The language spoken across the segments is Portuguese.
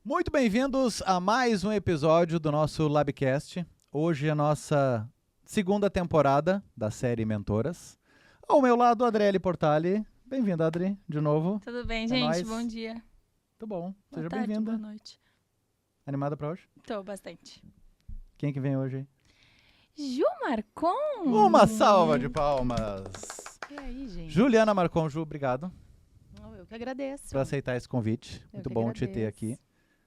Muito bem-vindos a mais um episódio do nosso Labcast. Hoje é a nossa segunda temporada da série Mentoras. Ao meu lado, Adriele Portali. Bem-vinda, Adri, de novo. Tudo bem, É gente? nóis. Bom dia. Tudo bom. Boa Seja tarde, bem-vinda. boa noite. Animada pra hoje? Tô bastante. Quem que vem hoje aí? Ju Marcon! Uma salva de palmas. E aí, gente? Juliana Marcon, Ju, obrigado Eu que agradeço. por aceitar esse convite. Eu Muito que bom te ter agradeço. aqui.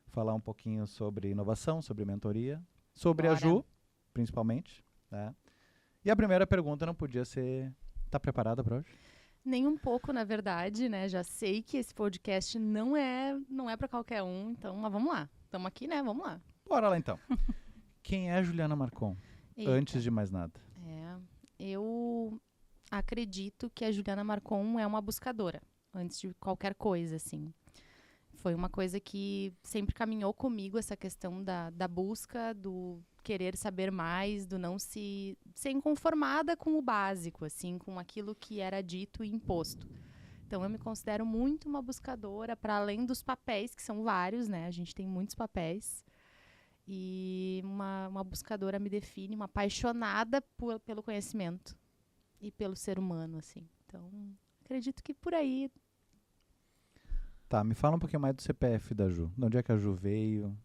Falar um pouquinho sobre inovação, sobre mentoria, sobre a Bora. Ju, principalmente. Né? E a primeira pergunta não podia ser... Tá preparada para hoje? Nem um pouco, na verdade, né? Já sei que esse podcast não é para qualquer um, então, mas vamos lá. Estamos aqui, né? Vamos lá. Bora lá então. Quem é Juliana Marcon? Eita. Antes de mais nada. Eu acredito que a Juliana Marcon é uma buscadora, antes de qualquer coisa, assim. Foi uma coisa que sempre caminhou comigo, essa questão da busca, do querer saber mais, do não ser inconformada com o básico, assim, com aquilo que era dito e imposto. Então, eu me considero muito uma buscadora, para além dos papéis, que são vários, né? A gente tem muitos papéis. E uma buscadora me define, uma apaixonada pelo conhecimento e pelo ser humano, assim. Então, acredito que por aí... Tá, me fala um pouquinho mais do CPF da Ju. De onde é que a Ju veio?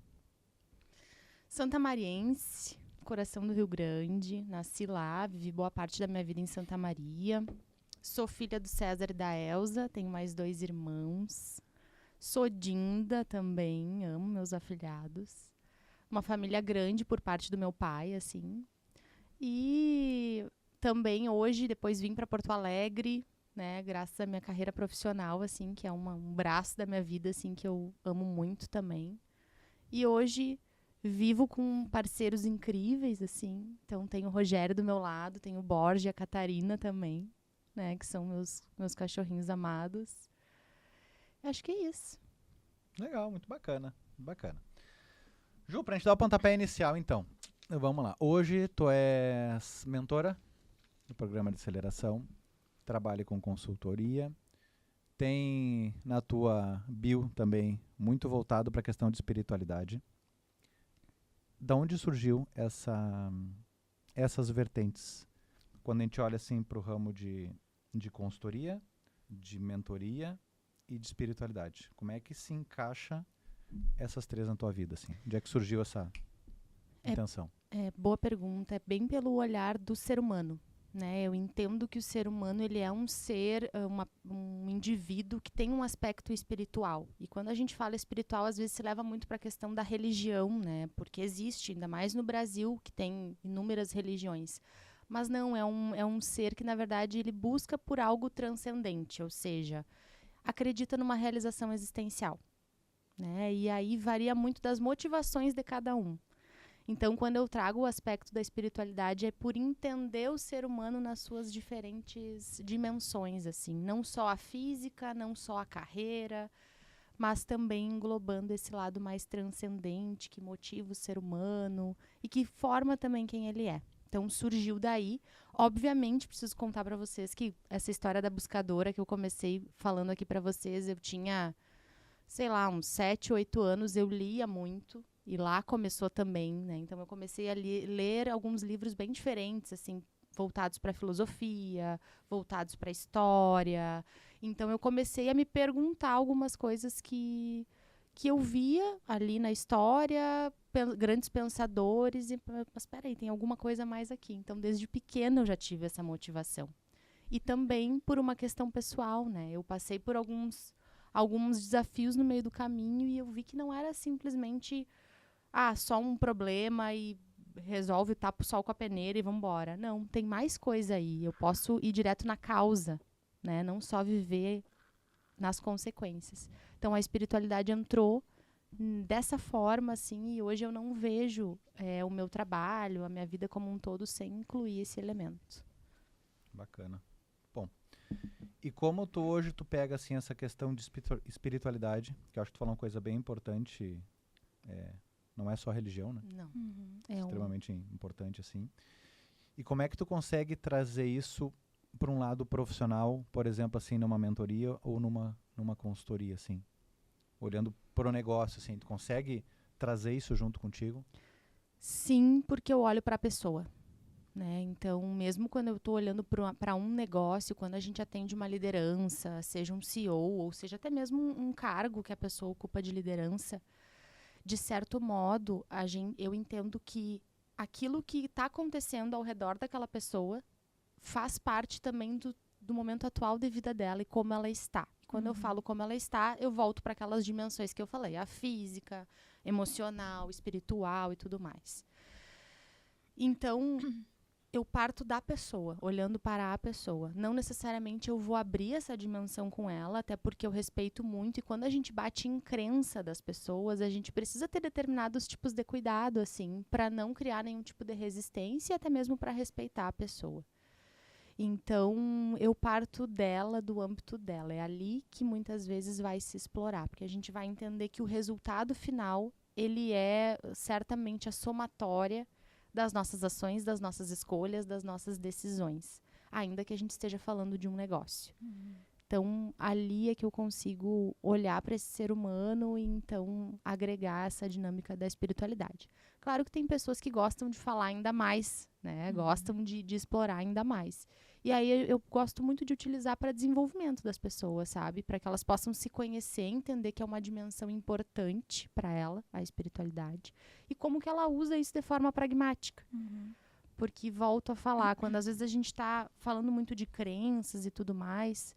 Santamariense, coração do Rio Grande. Nasci lá, vivi boa parte da minha vida em Santa Maria. Sou filha do César e da Elza, tenho mais 2 irmãos. Sou Dinda também, amo meus afilhados. Uma família grande por parte do meu pai, assim. E também hoje, depois vim para Porto Alegre, né, graças à minha carreira profissional, assim, que é um braço da minha vida, assim, que eu amo muito também. E hoje vivo com parceiros incríveis, assim. Então, tenho o Rogério do meu lado, tenho o Borja e a Catarina também, né, que são meus cachorrinhos amados. Acho que é isso. Legal, muito bacana. Bacana. Ju, pra gente dar o pontapé inicial, então. Vamos lá. Hoje tu és mentora do programa de aceleração, trabalha com consultoria, tem na tua bio também muito voltado para a questão de espiritualidade. Da onde surgiu essas vertentes? Quando a gente olha assim para o ramo de consultoria, de mentoria e de espiritualidade, como é que se encaixa essas três na tua vida? Assim? Onde é que surgiu essa intenção? Boa pergunta. É bem pelo olhar do ser humano, né? Eu entendo que o ser humano ele é um ser, um indivíduo que tem um aspecto espiritual. E quando a gente fala espiritual, às vezes se leva muito para a questão da religião, né? Porque existe, ainda mais no Brasil, que tem inúmeras religiões. Mas não, é um ser que, na verdade, ele busca por algo transcendente, ou seja, acredita numa realização existencial, né? E aí varia muito das motivações de cada um. Então, quando eu trago o aspecto da espiritualidade, é por entender o ser humano nas suas diferentes dimensões, assim. Não só a física, não só a carreira, mas também englobando esse lado mais transcendente, que motiva o ser humano e que forma também quem ele é. Então, surgiu daí. Obviamente, preciso contar para vocês que essa história da buscadora que eu comecei falando aqui para vocês, eu tinha, sei lá, uns 7, 8 anos, eu lia muito. E lá começou também, né? Então, eu comecei a ler alguns livros bem diferentes, assim, voltados para a filosofia, voltados para a história. Então, eu comecei a me perguntar algumas coisas que eu via ali na história, grandes pensadores, mas peraí, tem alguma coisa mais aqui. Então, desde pequena eu já tive essa motivação. E também por uma questão pessoal, né? Eu passei por alguns desafios no meio do caminho e eu vi que não era simplesmente só um problema e resolve, tapa o sol com a peneira e vambora. Não, tem mais coisa aí. Eu posso ir direto na causa, né? Não só viver nas consequências. Então, a espiritualidade entrou dessa forma, assim, e hoje eu não vejo o meu trabalho, a minha vida como um todo, sem incluir esse elemento. Bacana. Bom, e como hoje tu pega assim essa questão de espiritualidade, que eu acho que tu falou uma coisa bem importante, não é só religião, né? Não. Extremamente importante, assim. E como é que tu consegue trazer isso para um lado profissional, por exemplo, assim, numa mentoria ou numa consultoria, assim? olhando para o negócio, assim, tu consegue trazer isso junto contigo? Sim, porque eu olho para a pessoa. Né? Então, mesmo quando eu estou olhando para um negócio, quando a gente atende uma liderança, seja um CEO, ou seja até mesmo um cargo que a pessoa ocupa de liderança, de certo modo, eu entendo que aquilo que está acontecendo ao redor daquela pessoa faz parte também do momento atual de vida dela e como ela está. Quando eu falo como ela está, eu volto para aquelas dimensões que eu falei, a física, emocional, espiritual e tudo mais. Então, eu parto da pessoa, olhando para a pessoa. Não necessariamente eu vou abrir essa dimensão com ela, até porque eu respeito muito. E quando a gente bate em crença das pessoas, a gente precisa ter determinados tipos de cuidado, assim, para não criar nenhum tipo de resistência e até mesmo para respeitar a pessoa. Então, eu parto dela, do âmbito dela. É ali que muitas vezes vai se explorar, porque a gente vai entender que o resultado final, ele é certamente a somatória das nossas ações, das nossas escolhas, das nossas decisões, ainda que a gente esteja falando de um negócio. Então, ali é que eu consigo olhar para esse ser humano e, então, agregar essa dinâmica da espiritualidade. Claro que tem pessoas que gostam de falar ainda mais, né? Gostam de explorar ainda mais. E aí eu gosto muito de utilizar para desenvolvimento das pessoas, sabe? Para que elas possam se conhecer, entender que é uma dimensão importante para ela, a espiritualidade, e como que ela usa isso de forma pragmática. Porque, volto a falar, quando às vezes a gente está falando muito de crenças e tudo mais,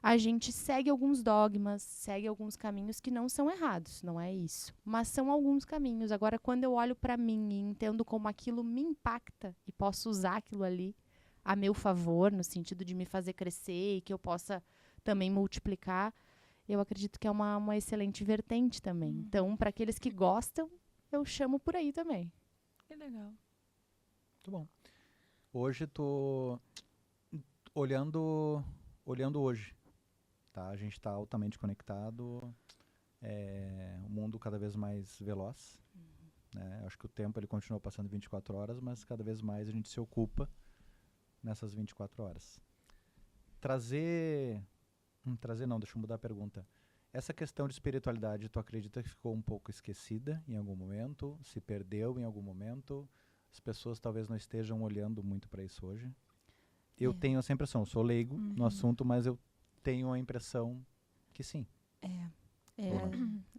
a gente segue alguns dogmas, segue alguns caminhos que não são errados, não é isso. Mas são alguns caminhos. Agora, quando eu olho para mim e entendo como aquilo me impacta e posso usar aquilo ali a meu favor, no sentido de me fazer crescer e que eu possa também multiplicar, eu acredito que é uma excelente vertente também. Então, para aqueles que gostam, eu chamo por aí também. Que legal. Muito bom. Hoje tô olhando hoje, tá? A gente está altamente conectado, um mundo cada vez mais veloz, né? Acho que o tempo ele continua passando 24 horas, mas cada vez mais a gente se ocupa nessas 24 horas. Trazer não, deixa eu mudar a pergunta. Essa questão de espiritualidade, tu acredita que ficou um pouco esquecida em algum momento? Se perdeu em algum momento? As pessoas talvez não estejam olhando muito para isso hoje? Eu tenho essa impressão, sou leigo no assunto, mas eu tenho a impressão que sim.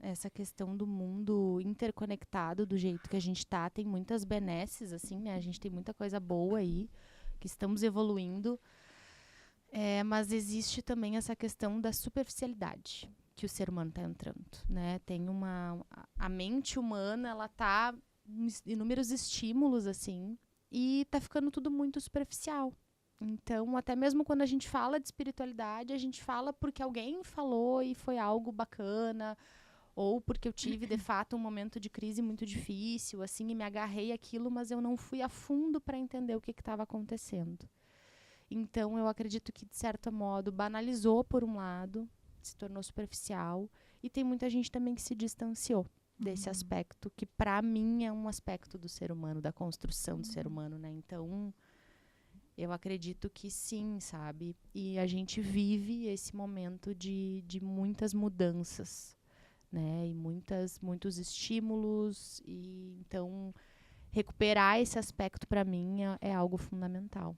Essa questão do mundo interconectado do jeito que a gente tá, tem muitas benesses, assim, né? A gente tem muita coisa boa aí, que estamos evoluindo. Mas existe também essa questão da superficialidade que o ser humano está entrando, né? Tem a mente humana, ela tá em inúmeros estímulos, assim, e tá ficando tudo muito superficial. Então, até mesmo quando a gente fala de espiritualidade, a gente fala porque alguém falou e foi algo bacana, ou porque eu tive, de fato, um momento de crise muito difícil, assim, e me agarrei àquilo, mas eu não fui a fundo para entender o que estava acontecendo. Então, eu acredito que, de certo modo, banalizou por um lado, se tornou superficial, e tem muita gente também que se distanciou desse aspecto, que para mim é um aspecto do ser humano, da construção do ser humano, né? Então, eu acredito que sim, sabe? E a gente vive esse momento de muitas mudanças, né? E muitos estímulos, e então recuperar esse aspecto para mim é algo fundamental.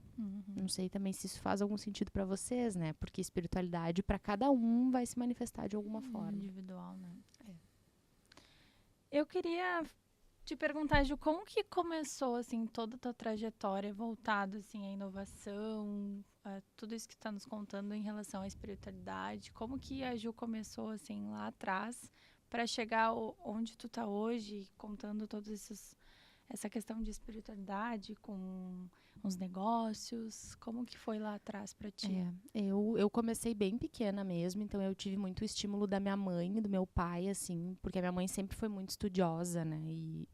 Não sei também se isso faz algum sentido para vocês, né? Porque espiritualidade para cada um vai se manifestar de alguma forma. Individual, né? Eu queria te perguntar, Ju, como que começou, assim, toda a tua trajetória voltado, assim, à inovação, a tudo isso que tu tá nos contando em relação à espiritualidade? Como que a Ju começou, assim, lá atrás para chegar onde tu tá hoje, contando essa questão de espiritualidade com os negócios? Como que foi lá atrás para ti? Eu comecei bem pequena mesmo, então eu tive muito estímulo da minha mãe e do meu pai, assim, porque a minha mãe sempre foi muito estudiosa, né,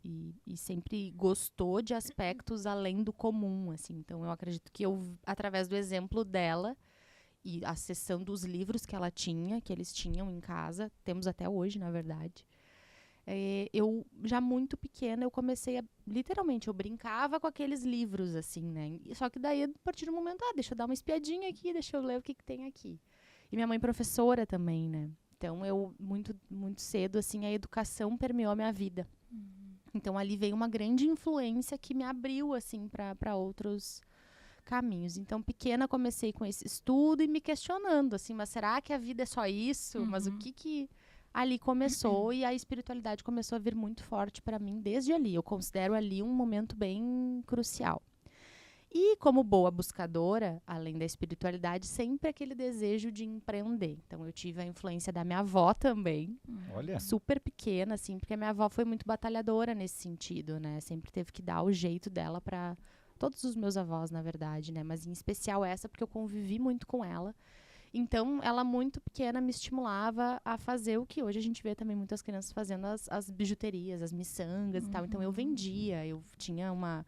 e sempre gostou de aspectos além do comum, assim, então eu acredito que através do exemplo dela e acessando os livros que ela tinha, que eles tinham em casa, temos até hoje, na verdade, eu já muito pequena eu comecei literalmente, eu brincava com aqueles livros, assim, né? Só que daí, a partir do momento, deixa eu dar uma espiadinha aqui, deixa eu ler o que tem aqui. E minha mãe professora também, né? Então, eu, muito, muito cedo, assim, a educação permeou a minha vida. Então, ali veio uma grande influência que me abriu, assim, para outros caminhos. Então, pequena, comecei com esse estudo e me questionando, assim, mas será que a vida é só isso? Mas o que ali começou e a espiritualidade começou a vir muito forte para mim desde ali. Eu considero ali um momento bem crucial. E como boa buscadora, além da espiritualidade, sempre aquele desejo de empreender. Então, eu tive a influência da minha avó também, Olha, super pequena, assim, porque a minha avó foi muito batalhadora nesse sentido, né? Sempre teve que dar o jeito dela para todos os meus avós, na verdade, né? Mas em especial essa, porque eu convivi muito com ela. Então, ela muito pequena me estimulava a fazer o que hoje a gente vê também muitas crianças fazendo, as bijuterias, as miçangas e tal. Então, eu vendia, eu tinha uma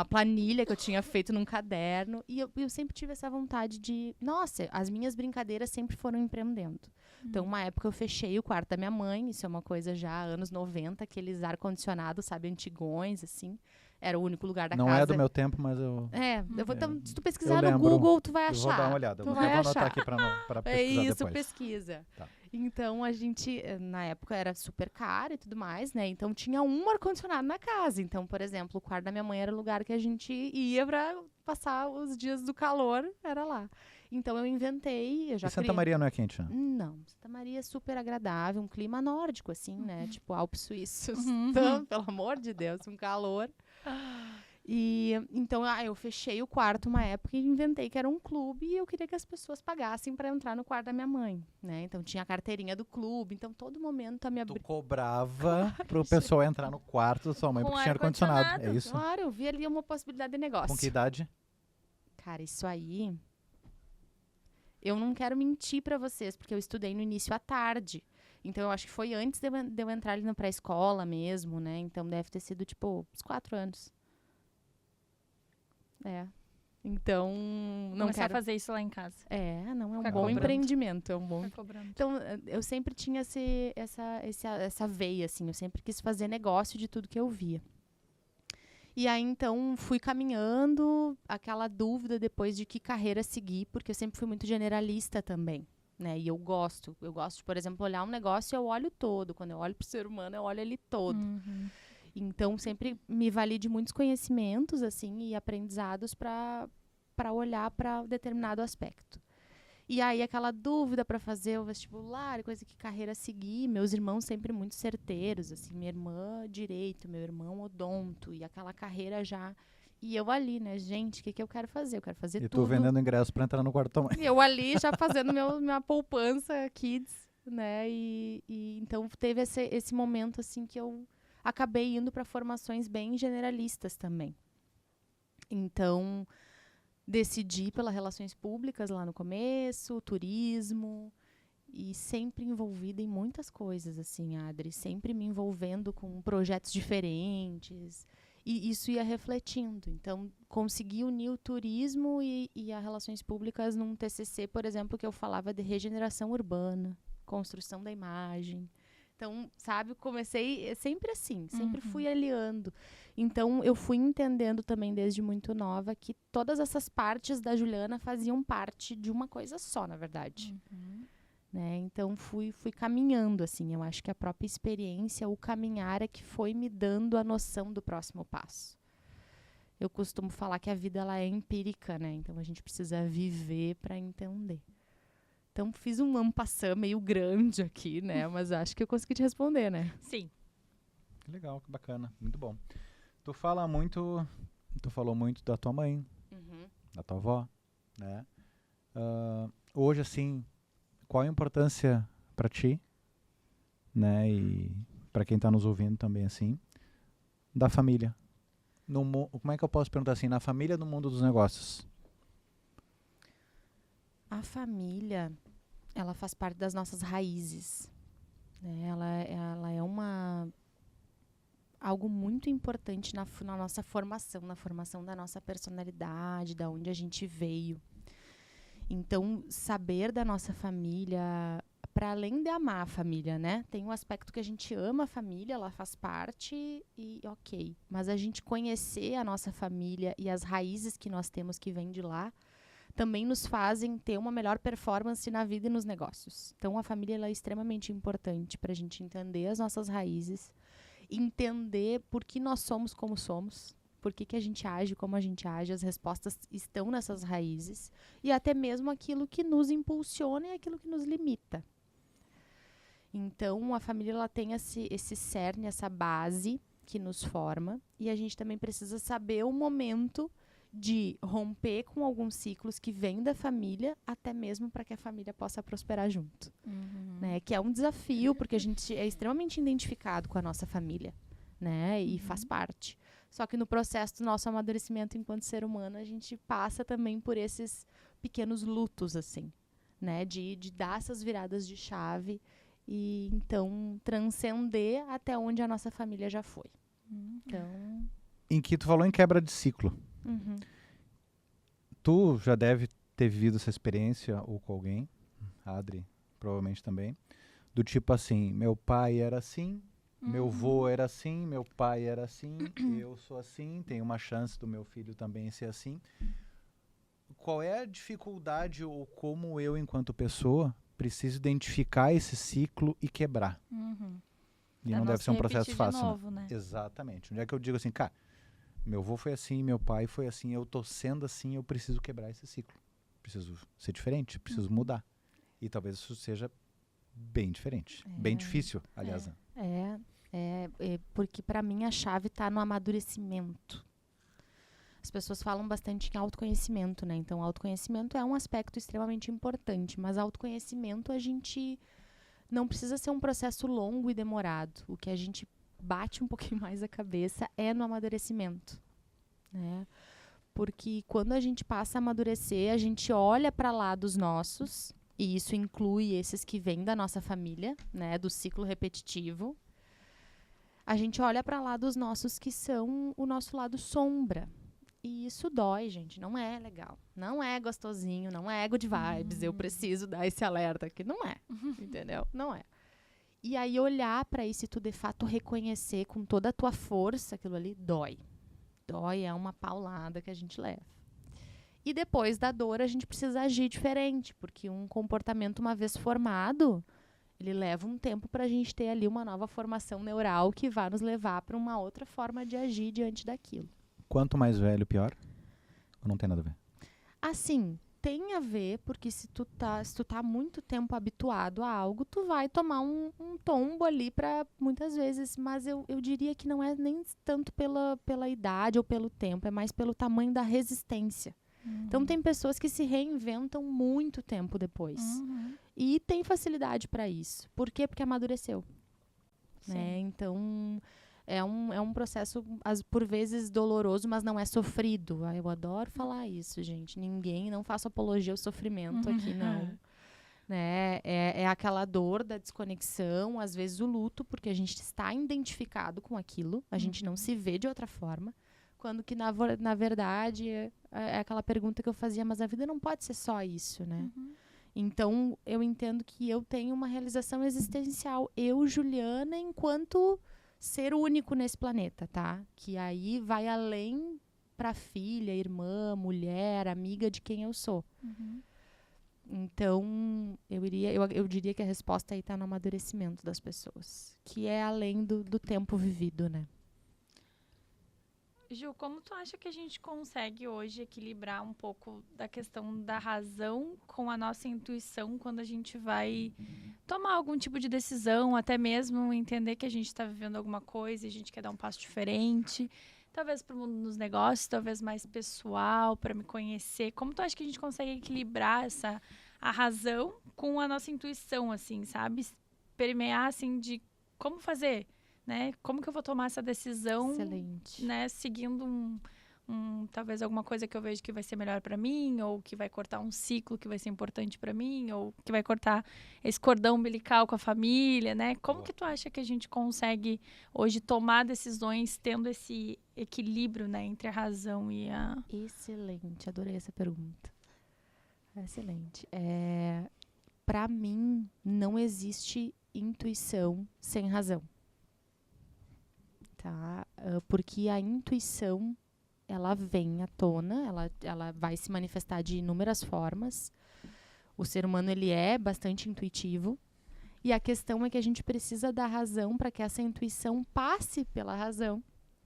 planilha que eu tinha feito num caderno. E eu sempre tive essa vontade de... Nossa, as minhas brincadeiras sempre foram empreendendo. Então, uma época eu fechei o quarto da minha mãe. Isso é uma coisa já anos 90, aqueles ar-condicionado, sabe, antigões, assim. Era o único lugar da não casa. é do meu tempo, mas eu... Eu vou, então, se tu eu pesquisar no lembro. Google, tu vai achar. Eu vou dar uma olhada. Tu Eu vai vou anotar achar. aqui para É pesquisar isso, depois. pesquisa. Tá. Então, a gente, na época, era super caro e tudo mais, né? Então, tinha um ar-condicionado na casa. Então, por exemplo, o quarto da minha mãe era o lugar que a gente ia pra passar os dias do calor, era lá. Então, eu inventei, eu já E Santa criei... Maria não é quente, né? Não, Santa Maria é super agradável, um clima nórdico, assim, né? Tipo, Alpes suíços. Então, pelo amor de Deus, um calor. E então eu fechei o quarto uma época e inventei que era um clube e eu queria que as pessoas pagassem para entrar no quarto da minha mãe, né? Então tinha a carteirinha do clube, então todo momento a minha Tu cobrava pro pessoal entrar no quarto da sua mãe Com porque tinha ar-condicionado. É ar-condicionado. isso? Claro, eu vi ali uma possibilidade de negócio. Com que idade? Cara, isso aí eu não quero mentir para vocês, porque eu estudei no início à tarde. Então eu acho que foi antes de eu entrar ali na pré-escola mesmo, né? Então deve ter sido tipo uns 4 anos. Então, não Começar quero... a fazer isso lá em casa. não, é um Ficar bom cobrando. empreendimento, é um bom... Ficar cobrando. Então, eu sempre tinha essa veia, assim, eu sempre quis fazer negócio de tudo que eu via. E aí, então, fui caminhando, aquela dúvida depois de que carreira seguir, porque eu sempre fui muito generalista também, né? E eu gosto, de, por exemplo, olhar um negócio, eu olho todo. Quando eu olho pro ser humano, eu olho ele todo. Então, sempre me vali de muitos conhecimentos, assim, e aprendizados para olhar para determinado aspecto. E aí, aquela dúvida para fazer o vestibular, coisa que carreira seguir, meus irmãos sempre muito certeiros, assim, minha irmã direito, meu irmão odonto, e aquela carreira já... E eu ali, né, gente, o que eu quero fazer? Eu quero fazer E tudo. tu vendendo ingresso para entrar no quarto da mãe. E eu ali já fazendo minha poupança kids, né, e então teve esse momento, assim, que eu acabei indo para formações bem generalistas também. Então, decidi pelas relações públicas lá no começo, turismo, e sempre envolvida em muitas coisas, assim, Adri, sempre me envolvendo com projetos diferentes, e isso ia refletindo. Então, consegui unir o turismo e as relações públicas num TCC, por exemplo, que eu falava de regeneração urbana, construção da imagem. Então, sabe, comecei sempre assim, sempre fui aliando. Então, eu fui entendendo também desde muito nova que todas essas partes da Juliana faziam parte de uma coisa só, na verdade. Né? Então, fui caminhando, assim. Eu acho que a própria experiência, o caminhar é que foi me dando a noção do próximo passo. Eu costumo falar que a vida ela é empírica, né? Então, a gente precisa viver para entender. Então, fiz um en passant meio grande aqui, né? Mas acho que eu consegui te responder, né? Sim. Que legal, que bacana. Muito bom. Tu falou muito da tua mãe, da tua avó, né? Hoje, assim, qual a importância para ti, né? E para quem está nos ouvindo também, assim, da família? Como é que eu posso perguntar assim? Na família, no mundo dos negócios? A família, ela faz parte das nossas raízes, né? Ela é algo muito importante na nossa formação, na formação da nossa personalidade, da onde a gente veio. Então, saber da nossa família, para além de amar a família, né? Tem um aspecto que a gente ama a família, ela faz parte e ok. Mas a gente conhecer a nossa família e as raízes que nós temos que vêm de lá, também nos fazem ter uma melhor performance na vida e nos negócios. Então, a família ela é extremamente importante para a gente entender as nossas raízes, entender por que nós somos como somos, por que a gente age como a gente age, as respostas estão nessas raízes, e até mesmo aquilo que nos impulsiona e aquilo que nos limita. Então, a família ela tem esse cerne, essa base que nos forma, e a gente também precisa saber o momento de romper com alguns ciclos que vêm da família, até mesmo para que a família possa prosperar junto. Né? Que é um desafio, porque a gente é extremamente identificado com a nossa família, né? E faz parte. Só que no processo do nosso amadurecimento enquanto ser humano, a gente passa também por esses pequenos lutos, assim, né? De dar essas viradas de chave e, então, transcender até onde a nossa família já foi. Então... Em que tu falou em quebra de ciclo. Tu já deve ter vivido essa experiência ou com alguém, a Adri provavelmente também, do tipo assim, meu pai era assim, meu vô era assim, meu pai era assim, eu sou assim, tem uma chance do meu filho também ser assim. Qual é a dificuldade ou como eu, enquanto pessoa, preciso identificar esse ciclo e quebrar? E Pra não não deve se ser um processo repetir de fácil, novo, né? Exatamente. Onde é que eu digo assim, cara, meu avô foi assim, meu pai foi assim, eu tô sendo assim, eu preciso quebrar esse ciclo. Preciso ser diferente, preciso mudar. E talvez isso seja bem diferente. Bem difícil, aliás. Porque para mim a chave está no amadurecimento. As pessoas falam bastante em autoconhecimento, né? Então, autoconhecimento é um aspecto extremamente importante, mas autoconhecimento a gente não precisa ser um processo longo e demorado. O que a gente bate um pouquinho mais a cabeça é no amadurecimento, né? Porque quando a gente passa a amadurecer, a gente olha para lá dos nossos, e isso inclui esses que vêm da nossa família, né? Do ciclo repetitivo. A gente olha para lá dos nossos que são o nosso lado sombra. E isso dói, gente. Não é legal. Não é gostosinho, não é good vibes. Eu preciso dar esse alerta aqui. Não é. Entendeu? Não é. E aí olhar para isso e tu de fato reconhecer com toda a tua força aquilo ali, dói. Dói, é uma paulada que a gente leva. E depois da dor a gente precisa agir diferente, porque um comportamento uma vez formado, ele leva um tempo para a gente ter ali uma nova formação neural que vai nos levar para uma outra forma de agir diante daquilo. Quanto mais velho, pior? Ou não tem nada a ver? Assim, tem a ver, porque se tu tá muito tempo habituado a algo, tu vai tomar um tombo ali para muitas vezes, mas eu diria que não é nem tanto pela idade ou pelo tempo, é mais pelo tamanho da resistência. Então tem pessoas que se reinventam muito tempo depois. E tem facilidade para isso. Por quê? Porque amadureceu. Né? Então é um processo, por vezes, doloroso, mas não é sofrido. Eu adoro falar isso, gente. Não faço apologia ao sofrimento aqui, não. Né? É aquela dor da desconexão, às vezes o luto, porque a gente está identificado com aquilo, a gente não se vê de outra forma. Quando que, na verdade, é aquela pergunta que eu fazia, mas a vida não pode ser só isso, né? Então, eu entendo que eu tenho uma realização existencial. Eu, Juliana, enquanto ser único nesse planeta, tá? Que aí vai além pra filha, irmã, mulher, amiga de quem eu sou. Então, eu diria que a resposta aí tá no amadurecimento das pessoas. Que é além do tempo vivido, né? Ju, como tu acha que a gente consegue hoje equilibrar um pouco da questão da razão com a nossa intuição quando a gente vai tomar algum tipo de decisão, até mesmo entender que a gente está vivendo alguma coisa e a gente quer dar um passo diferente, talvez para o mundo dos negócios, talvez mais pessoal, para me conhecer. Como tu acha que a gente consegue equilibrar a razão com a nossa intuição, assim, sabe? Permear, assim, de como fazer, né? Como que eu vou tomar essa decisão, Excelente. né? Seguindo talvez alguma coisa que eu vejo que vai ser melhor para mim, ou que vai cortar um ciclo que vai ser importante para mim, ou que vai cortar esse cordão umbilical com a família, né? Como que tu acha que a gente consegue hoje tomar decisões tendo esse equilíbrio, né, entre a razão e a... Excelente, adorei essa pergunta. Excelente. Para mim, não existe intuição sem razão. Tá? Porque a intuição ela vem à tona, ela vai se manifestar de inúmeras formas. O ser humano, ele é bastante intuitivo. E a questão é que a gente precisa da razão para que essa intuição passe pela razão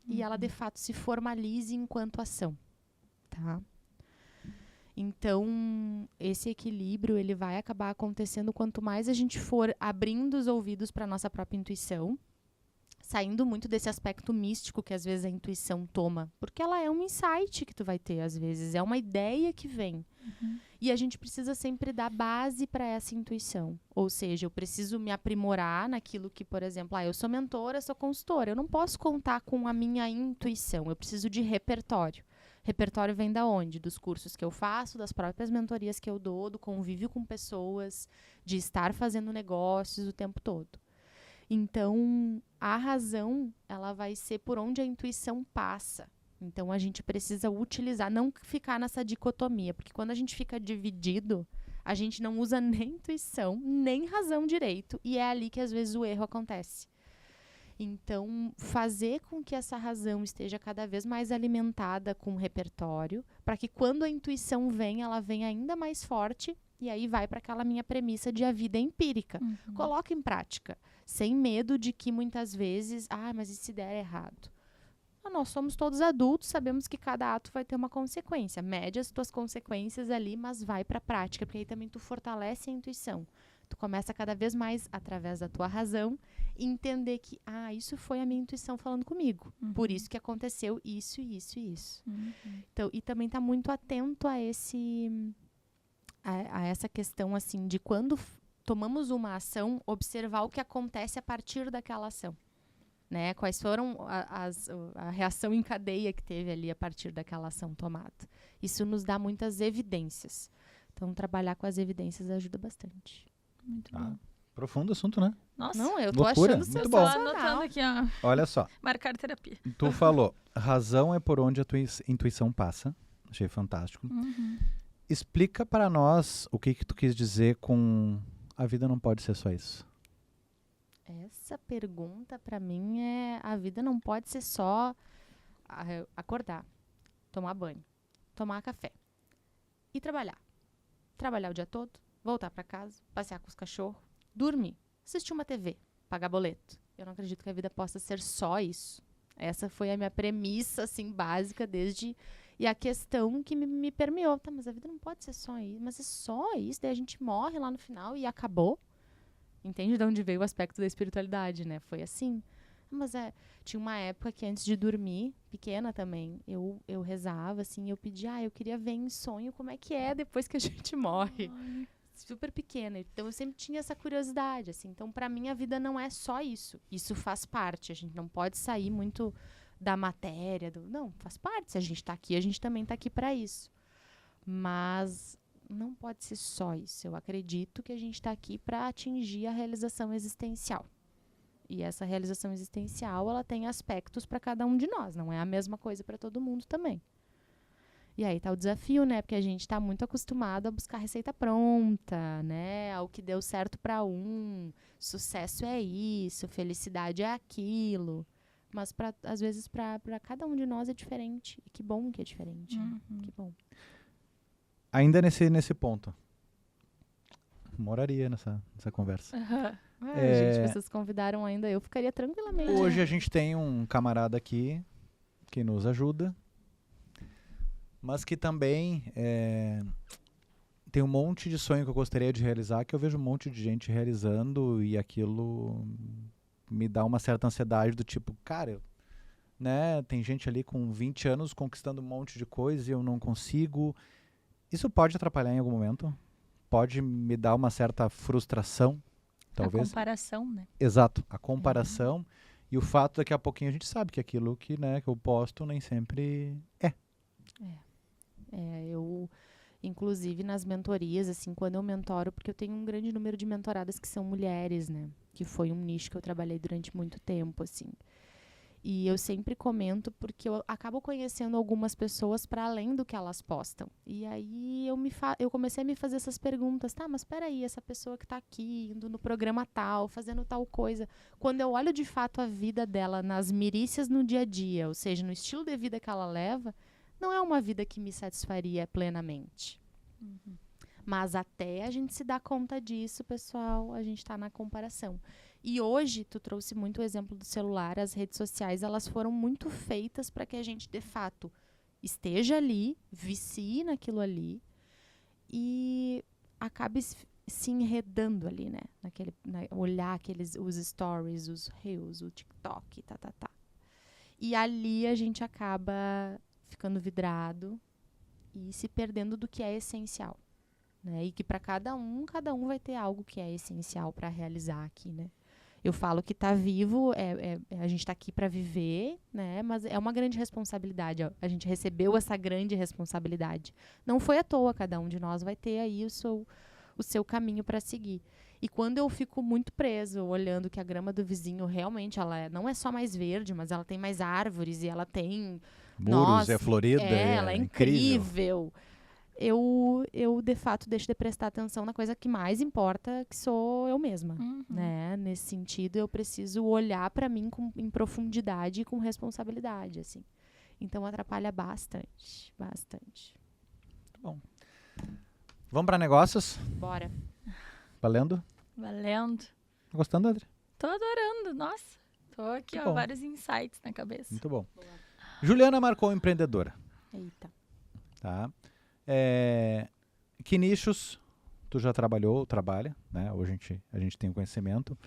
e ela, de fato, se formalize enquanto ação, tá? Então, esse equilíbrio, ele vai acabar acontecendo quanto mais a gente for abrindo os ouvidos para a nossa própria intuição, saindo muito desse aspecto místico que às vezes a intuição toma, porque ela é um insight que tu vai ter às vezes, é uma ideia que vem. E a gente precisa sempre dar base para essa intuição. Ou seja, eu preciso me aprimorar naquilo que, por exemplo, eu sou mentora, sou consultora, eu não posso contar com a minha intuição, eu preciso de repertório. Repertório vem da onde? Dos cursos que eu faço, das próprias mentorias que eu dou, do convívio com pessoas, de estar fazendo negócios o tempo todo. Então, a razão, ela vai ser por onde a intuição passa. Então, a gente precisa utilizar, não ficar nessa dicotomia, porque quando a gente fica dividido, a gente não usa nem intuição, nem razão direito, e é ali que às vezes o erro acontece. Então, fazer com que essa razão esteja cada vez mais alimentada com o repertório, para que quando a intuição vem, ela venha ainda mais forte, e aí vai para aquela minha premissa de a vida é empírica. Coloca em prática, sem medo de que muitas vezes, mas e se der errado? Nós somos todos adultos, sabemos que cada ato vai ter uma consequência. Mede as tuas consequências ali, mas vai para a prática, porque aí também tu fortalece a intuição. Tu começa cada vez mais, através da tua razão, entender que, isso foi a minha intuição falando comigo. Por isso que aconteceu isso, isso e isso. Então, e também tá muito atento a essa questão, assim, de quando tomamos uma ação, observar o que acontece a partir daquela ação. Né? Quais foram a reação em cadeia que teve ali a partir daquela ação tomada. Isso nos dá muitas evidências. Então, trabalhar com as evidências ajuda bastante. Muito bom. Profundo assunto, né? Nossa. Não, eu tô Loucura, achando muito bom. Só anotando aqui, ó. Olha só, Marcar terapia. tu falou, razão é por onde a tua intuição passa. Achei fantástico. Explica para nós o que tu quis dizer com a vida não pode ser só isso. Essa pergunta, para mim, a vida não pode ser só acordar, tomar banho, tomar café e trabalhar. Trabalhar o dia todo, voltar para casa, passear com os cachorros, dormir, assistir uma TV, pagar boleto. Eu não acredito que a vida possa ser só isso. Essa foi a minha premissa, assim, básica desde... E a questão que me permeou. Tá, mas a vida não pode ser só isso. Mas é só isso, daí a gente morre lá no final e acabou. Entende de onde veio o aspecto da espiritualidade, né? Foi assim. Mas tinha uma época que antes de dormir, pequena também, eu rezava, assim, eu pedia, eu queria ver em sonho como é que é depois que a gente morre. Super pequena. Então, eu sempre tinha essa curiosidade, assim. Então, para mim, a vida não é só isso. Isso faz parte. A gente não pode sair muito da matéria. Não, faz parte. Se a gente tá aqui, a gente também tá aqui para isso. Mas... não pode ser só isso. Eu acredito que a gente está aqui para atingir a realização existencial. E essa realização existencial, ela tem aspectos para cada um de nós. Não é a mesma coisa para todo mundo também. E aí tá o desafio, né? Porque a gente está muito acostumado a buscar receita pronta, né? Ao que deu certo para sucesso é isso, felicidade é aquilo. Mas às vezes para cada um de nós é diferente. E que bom que é diferente. Né? Que bom. Ainda nesse ponto, moraria nessa conversa. Gente, vocês convidaram ainda, eu ficaria tranquilamente. Hoje a gente tem um camarada aqui que nos ajuda, mas que também tem um monte de sonho que eu gostaria de realizar, que eu vejo um monte de gente realizando e aquilo me dá uma certa ansiedade do tipo, cara, né, tem gente ali com 20 anos conquistando um monte de coisa e eu não consigo. Isso pode atrapalhar em algum momento? Pode me dar uma certa frustração, talvez? A comparação, né? Exato, a comparação e o fato daqui a pouquinho a gente sabe que aquilo que eu posto nem sempre é. Eu, inclusive nas mentorias, assim, quando eu mentoro, porque eu tenho um grande número de mentoradas que são mulheres, né? Que foi um nicho que eu trabalhei durante muito tempo, assim. E eu sempre comento porque eu acabo conhecendo algumas pessoas para além do que elas postam. E aí eu comecei a me fazer essas perguntas. Tá, mas espera aí, essa pessoa que está aqui, indo no programa tal, fazendo tal coisa. Quando eu olho de fato a vida dela nas mirícias no dia a dia, ou seja, no estilo de vida que ela leva, não é uma vida que me satisfaria plenamente. Mas até a gente se dar conta disso, pessoal, a gente está na comparação. E hoje, tu trouxe muito o exemplo do celular, as redes sociais, elas foram muito feitas para que a gente, de fato, esteja ali, vicie naquilo ali e acabe se enredando ali, né? Olhar os stories, os reels, o TikTok, tá. E ali a gente acaba ficando vidrado e se perdendo do que é essencial. Né? E que para cada um vai ter algo que é essencial para realizar aqui, né? Eu falo que tá vivo, a gente tá aqui para viver, né? Mas é uma grande responsabilidade. Ó. A gente recebeu essa grande responsabilidade. Não foi à toa, cada um de nós vai ter aí o seu caminho para seguir. E quando eu fico muito preso, olhando que a grama do vizinho realmente ela não é só mais verde, mas ela tem mais árvores e ela tem... Muros, é florida, ela é incrível. Eu, de fato, deixo de prestar atenção na coisa que mais importa, que sou eu mesma. Né? Nesse sentido, eu preciso olhar para mim em profundidade e com responsabilidade, assim. Então, atrapalha bastante. Muito bom. Vamos para negócios? Bora. Valendo? Valendo. Tá gostando, Adri? Tô adorando, nossa. Tô aqui, Muito bom. vários insights na cabeça. Muito bom. Juliana Marcon, empreendedora. Eita. Tá. Que nichos tu já trabalha, né? Hoje a gente tem o conhecimento.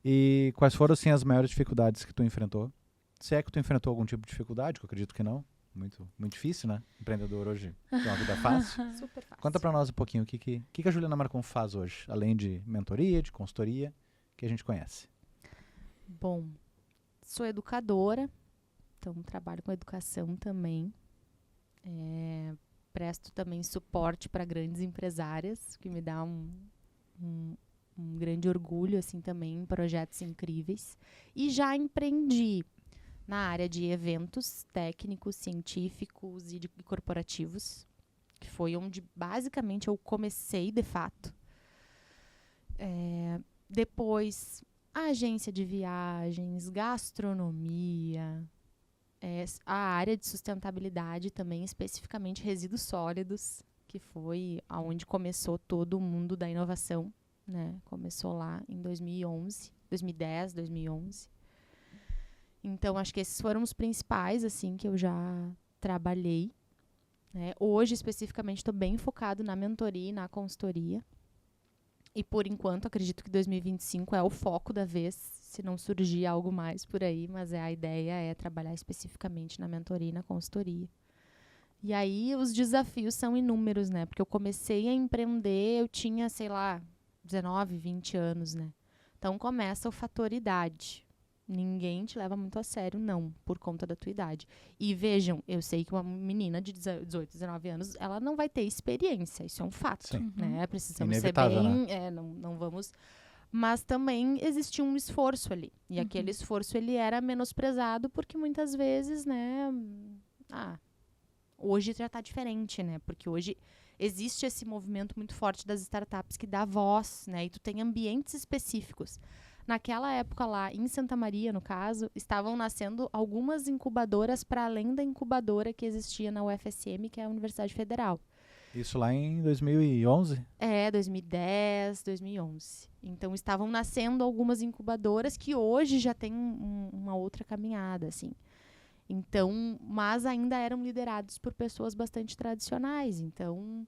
E quais foram, assim, as maiores dificuldades que tu enfrentou? Se é que tu enfrentou algum tipo de dificuldade, que eu acredito que não. Muito difícil, né? Empreendedor hoje tem uma vida fácil. Super fácil. Conta pra nós um pouquinho o que a Juliana Marcon faz hoje, além de mentoria, de consultoria, que a gente conhece. Bom, sou educadora, então trabalho com educação também. Presto também suporte para grandes empresárias, que me dá um grande orgulho, assim, também, em projetos incríveis. E já empreendi na área de eventos técnicos, científicos e corporativos, que foi onde, basicamente, eu comecei, de fato. Depois, a agência de viagens, gastronomia... a área de sustentabilidade também, especificamente resíduos sólidos, que foi aonde começou todo o mundo da inovação, né? Começou lá em 2010, 2011. Então, acho que esses foram os principais, assim, que eu já trabalhei. Né? Hoje, especificamente, estou bem focado na mentoria e na consultoria. E, por enquanto, acredito que 2025 é o foco da vez, se não surgir algo mais por aí, mas a ideia é trabalhar especificamente na mentoria e na consultoria. E aí, os desafios são inúmeros, né? Porque eu comecei a empreender, eu tinha, 19, 20 anos, né? Então, começa o fator idade. Ninguém te leva muito a sério, não, por conta da tua idade. E vejam, eu sei que uma menina de 18, 19 anos, ela não vai ter experiência, isso é um fato, né? Precisamos ser bem... né? Não vamos... Mas também existia um esforço ali. E aquele esforço, ele era menosprezado porque muitas vezes, né... hoje já está diferente, né? Porque hoje existe esse movimento muito forte das startups que dá voz, né? E tu tem ambientes específicos. Naquela época lá, em Santa Maria, no caso, estavam nascendo algumas incubadoras para além da incubadora que existia na UFSM, que é a Universidade Federal. Isso lá em 2011? 2010, 2011. Então, estavam nascendo algumas incubadoras que hoje já têm uma outra caminhada, assim. Então, mas ainda eram liderados por pessoas bastante tradicionais. Então,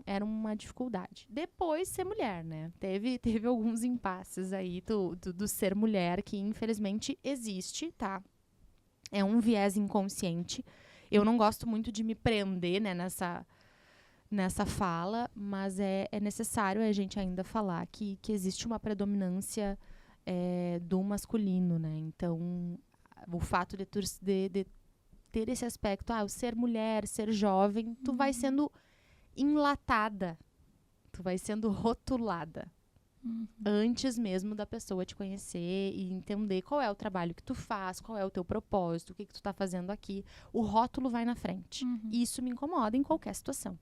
era uma dificuldade. Depois, ser mulher, né? Teve alguns impasses aí do ser mulher, que infelizmente existe, tá? É um viés inconsciente. Eu não gosto muito de me prender, né, nessa fala, mas é necessário a gente ainda falar que existe uma predominância do masculino, né? Então, o fato de ter esse aspecto, o ser mulher, ser jovem, tu vai sendo enlatada, tu vai sendo rotulada. Antes mesmo da pessoa te conhecer e entender qual é o trabalho que tu faz, qual é o teu propósito, o que tu tá fazendo aqui. O rótulo vai na frente. E isso me incomoda em qualquer situação,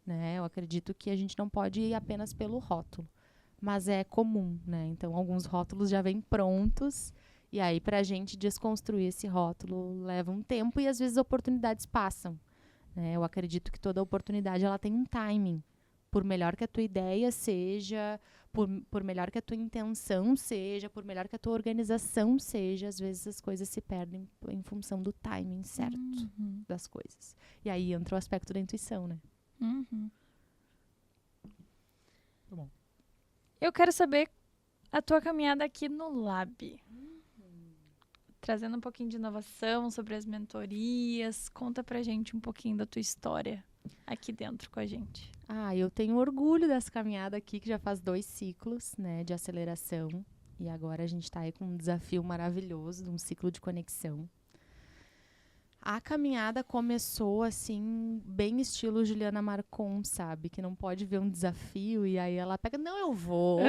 né? Eu acredito que a gente não pode ir apenas pelo rótulo, mas é comum, né? Então, alguns rótulos já vêm prontos e aí pra gente desconstruir esse rótulo leva um tempo e às vezes oportunidades passam, né? Eu acredito que toda oportunidade ela tem um timing. Por melhor que a tua ideia seja, por melhor que a tua intenção seja, por melhor que a tua organização seja, às vezes as coisas se perdem em função do timing certo das coisas. E aí entra o aspecto da intuição, né? Tá bom. Eu quero saber a tua caminhada aqui no Lab. Trazendo um pouquinho de inovação sobre as mentorias. Conta pra gente um pouquinho da tua história aqui dentro com a gente. Eu tenho orgulho dessa caminhada aqui, que já faz 2 ciclos, né, de aceleração. E agora a gente tá aí com um desafio maravilhoso, um ciclo de conexão. A caminhada começou, assim, bem estilo Juliana Marcon, sabe? Que não pode ver um desafio e aí ela pega, não, eu vou,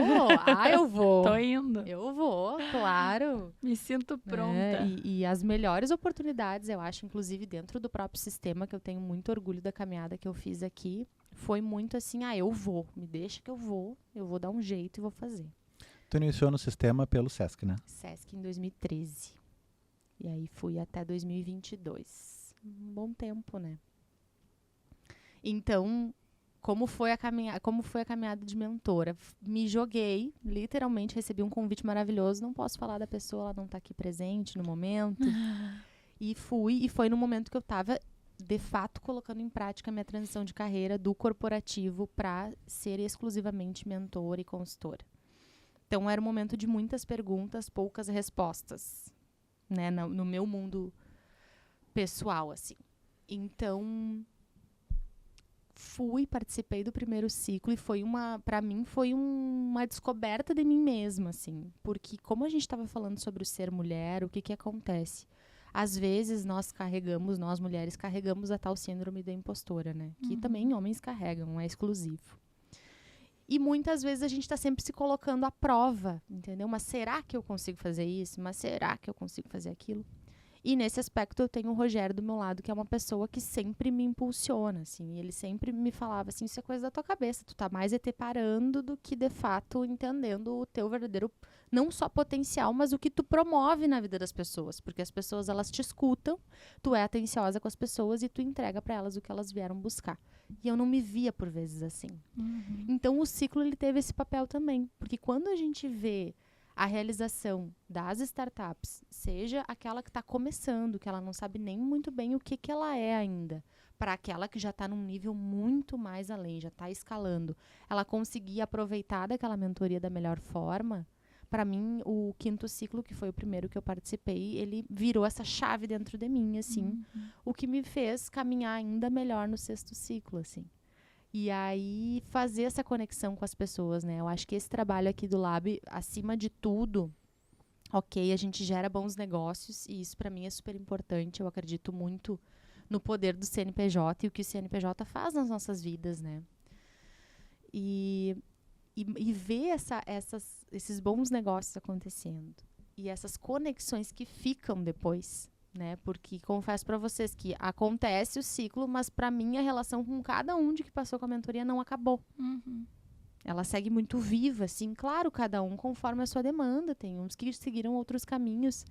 eu vou. Tô indo. Eu vou, claro. Me sinto pronta. E as melhores oportunidades, eu acho, inclusive dentro do próprio sistema, que eu tenho muito orgulho da caminhada que eu fiz aqui, foi muito assim, eu vou, me deixa que eu vou dar um jeito e vou fazer. Tu iniciou no sistema pelo Sesc, né? Sesc em 2013. E aí fui até 2022. Um bom tempo, né? Então, como foi a caminhada de mentora? Me joguei, literalmente recebi um convite maravilhoso. Não posso falar da pessoa, ela não está aqui presente no momento. E foi no momento que eu estava, de fato, colocando em prática a minha transição de carreira do corporativo para ser exclusivamente mentora e consultora. Então, era um momento de muitas perguntas, poucas respostas, né, no meu mundo pessoal, assim. Então, participei do primeiro ciclo e para mim foi uma descoberta de mim mesma, assim, porque como a gente estava falando sobre o ser mulher, o que acontece? Às vezes nós mulheres carregamos a tal síndrome da impostora, né, que também homens carregam, não é exclusivo. E muitas vezes a gente está sempre se colocando à prova, entendeu? Mas será que eu consigo fazer isso? Mas será que eu consigo fazer aquilo? E nesse aspecto eu tenho o Rogério do meu lado, que é uma pessoa que sempre me impulsiona, assim. Ele sempre me falava assim, isso é coisa da tua cabeça, tu tá mais parando do que de fato entendendo o teu verdadeiro, não só potencial, mas o que tu promove na vida das pessoas. Porque as pessoas, elas te escutam, tu é atenciosa com as pessoas e tu entrega para elas o que elas vieram buscar. E eu não me via por vezes assim. Então o ciclo ele teve esse papel também, porque quando a gente vê a realização das startups, seja aquela que está começando, que ela não sabe nem muito bem o que ela é ainda, para aquela que já está num nível muito mais além, já está escalando, ela conseguir aproveitar daquela mentoria da melhor forma. Para mim, o 5º ciclo, que foi o primeiro que eu participei, ele virou essa chave dentro de mim, assim, o que me fez caminhar ainda melhor no 6º ciclo, assim. E aí, fazer essa conexão com as pessoas, né? Eu acho que esse trabalho aqui do Lab, acima de tudo, a gente gera bons negócios, e isso para mim é super importante. Eu acredito muito no poder do CNPJ e o que o CNPJ faz nas nossas vidas, né? E ver esses bons negócios acontecendo e essas conexões que ficam depois, né? Porque confesso para vocês que acontece o ciclo, mas para mim a relação com cada um de que passou com a mentoria não acabou. Ela segue muito viva, assim, claro, cada um conforme a sua demanda. Tem uns que seguiram outros caminhos,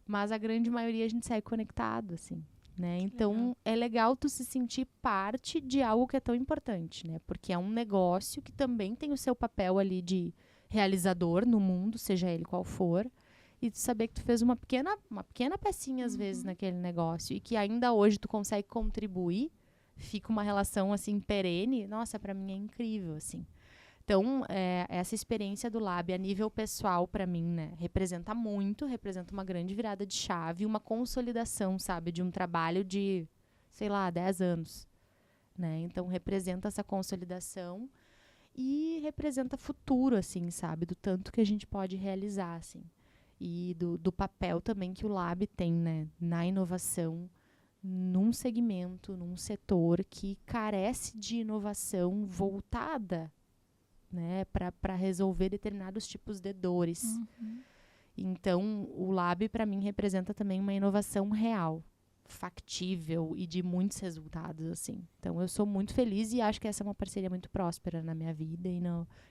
mas a grande maioria a gente segue conectado, assim. Né? Então, é legal tu se sentir parte de algo que é tão importante, né? Porque é um negócio que também tem o seu papel ali de realizador no mundo, seja ele qual for, e tu saber que tu fez uma pequena pecinha, às vezes, naquele negócio, e que ainda hoje tu consegue contribuir, fica uma relação, assim, perene. Nossa, pra mim é incrível, assim. Então, essa experiência do Lab a nível pessoal, para mim, né, representa uma grande virada de chave, uma consolidação, sabe, de um trabalho de, sei lá, 10 anos. Né? Então, representa essa consolidação e representa futuro, assim, sabe, do tanto que a gente pode realizar, assim. E do papel também que o Lab tem, né, na inovação, num segmento, num setor que carece de inovação voltada, né, para resolver determinados tipos de dores. Uhum. Então, o Lab, para mim, representa também uma inovação real, factível e de muitos resultados, assim. Então, eu sou muito feliz e acho que essa é uma parceria muito próspera na minha vida e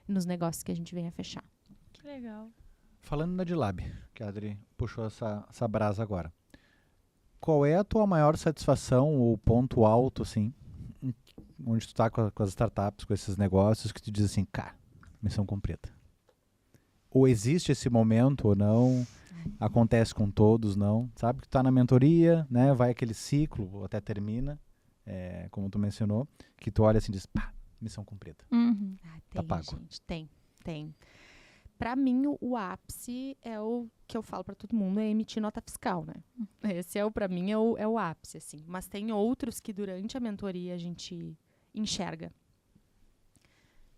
nos negócios que a gente vem a fechar. Que legal. Falando da Dilab, que a Adri puxou essa brasa agora. Qual é a tua maior satisfação ou ponto alto, assim, onde tu tá com as startups, com esses negócios, que tu diz assim, cara, missão cumprida? Ou existe esse momento ou não? Acontece com todos, não? Sabe que tu tá na mentoria, né? Vai aquele ciclo, até termina, como tu mencionou, que tu olha assim e diz, pá, missão cumprida. Uhum. Tem, pago. gente, tem. Para mim, o ápice é o que eu falo para todo mundo, é emitir nota fiscal, né? Esse para mim, é o ápice, assim. Mas tem outros que durante a mentoria a gente enxerga.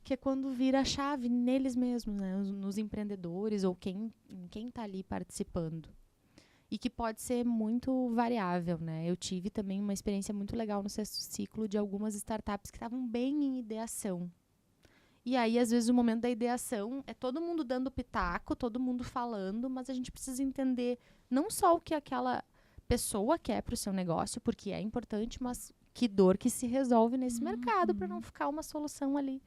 Que é quando vira a chave neles mesmos, né? Nos empreendedores ou quem tá ali participando. E que pode ser muito variável, né? Eu tive também uma experiência muito legal no 6º ciclo de algumas startups que estavam bem em ideação. E aí, às vezes, o momento da ideação é todo mundo dando pitaco, todo mundo falando, mas a gente precisa entender não só o que aquela pessoa quer para o seu negócio, porque é importante, mas que dor que se resolve nesse mercado para não ficar uma solução ali.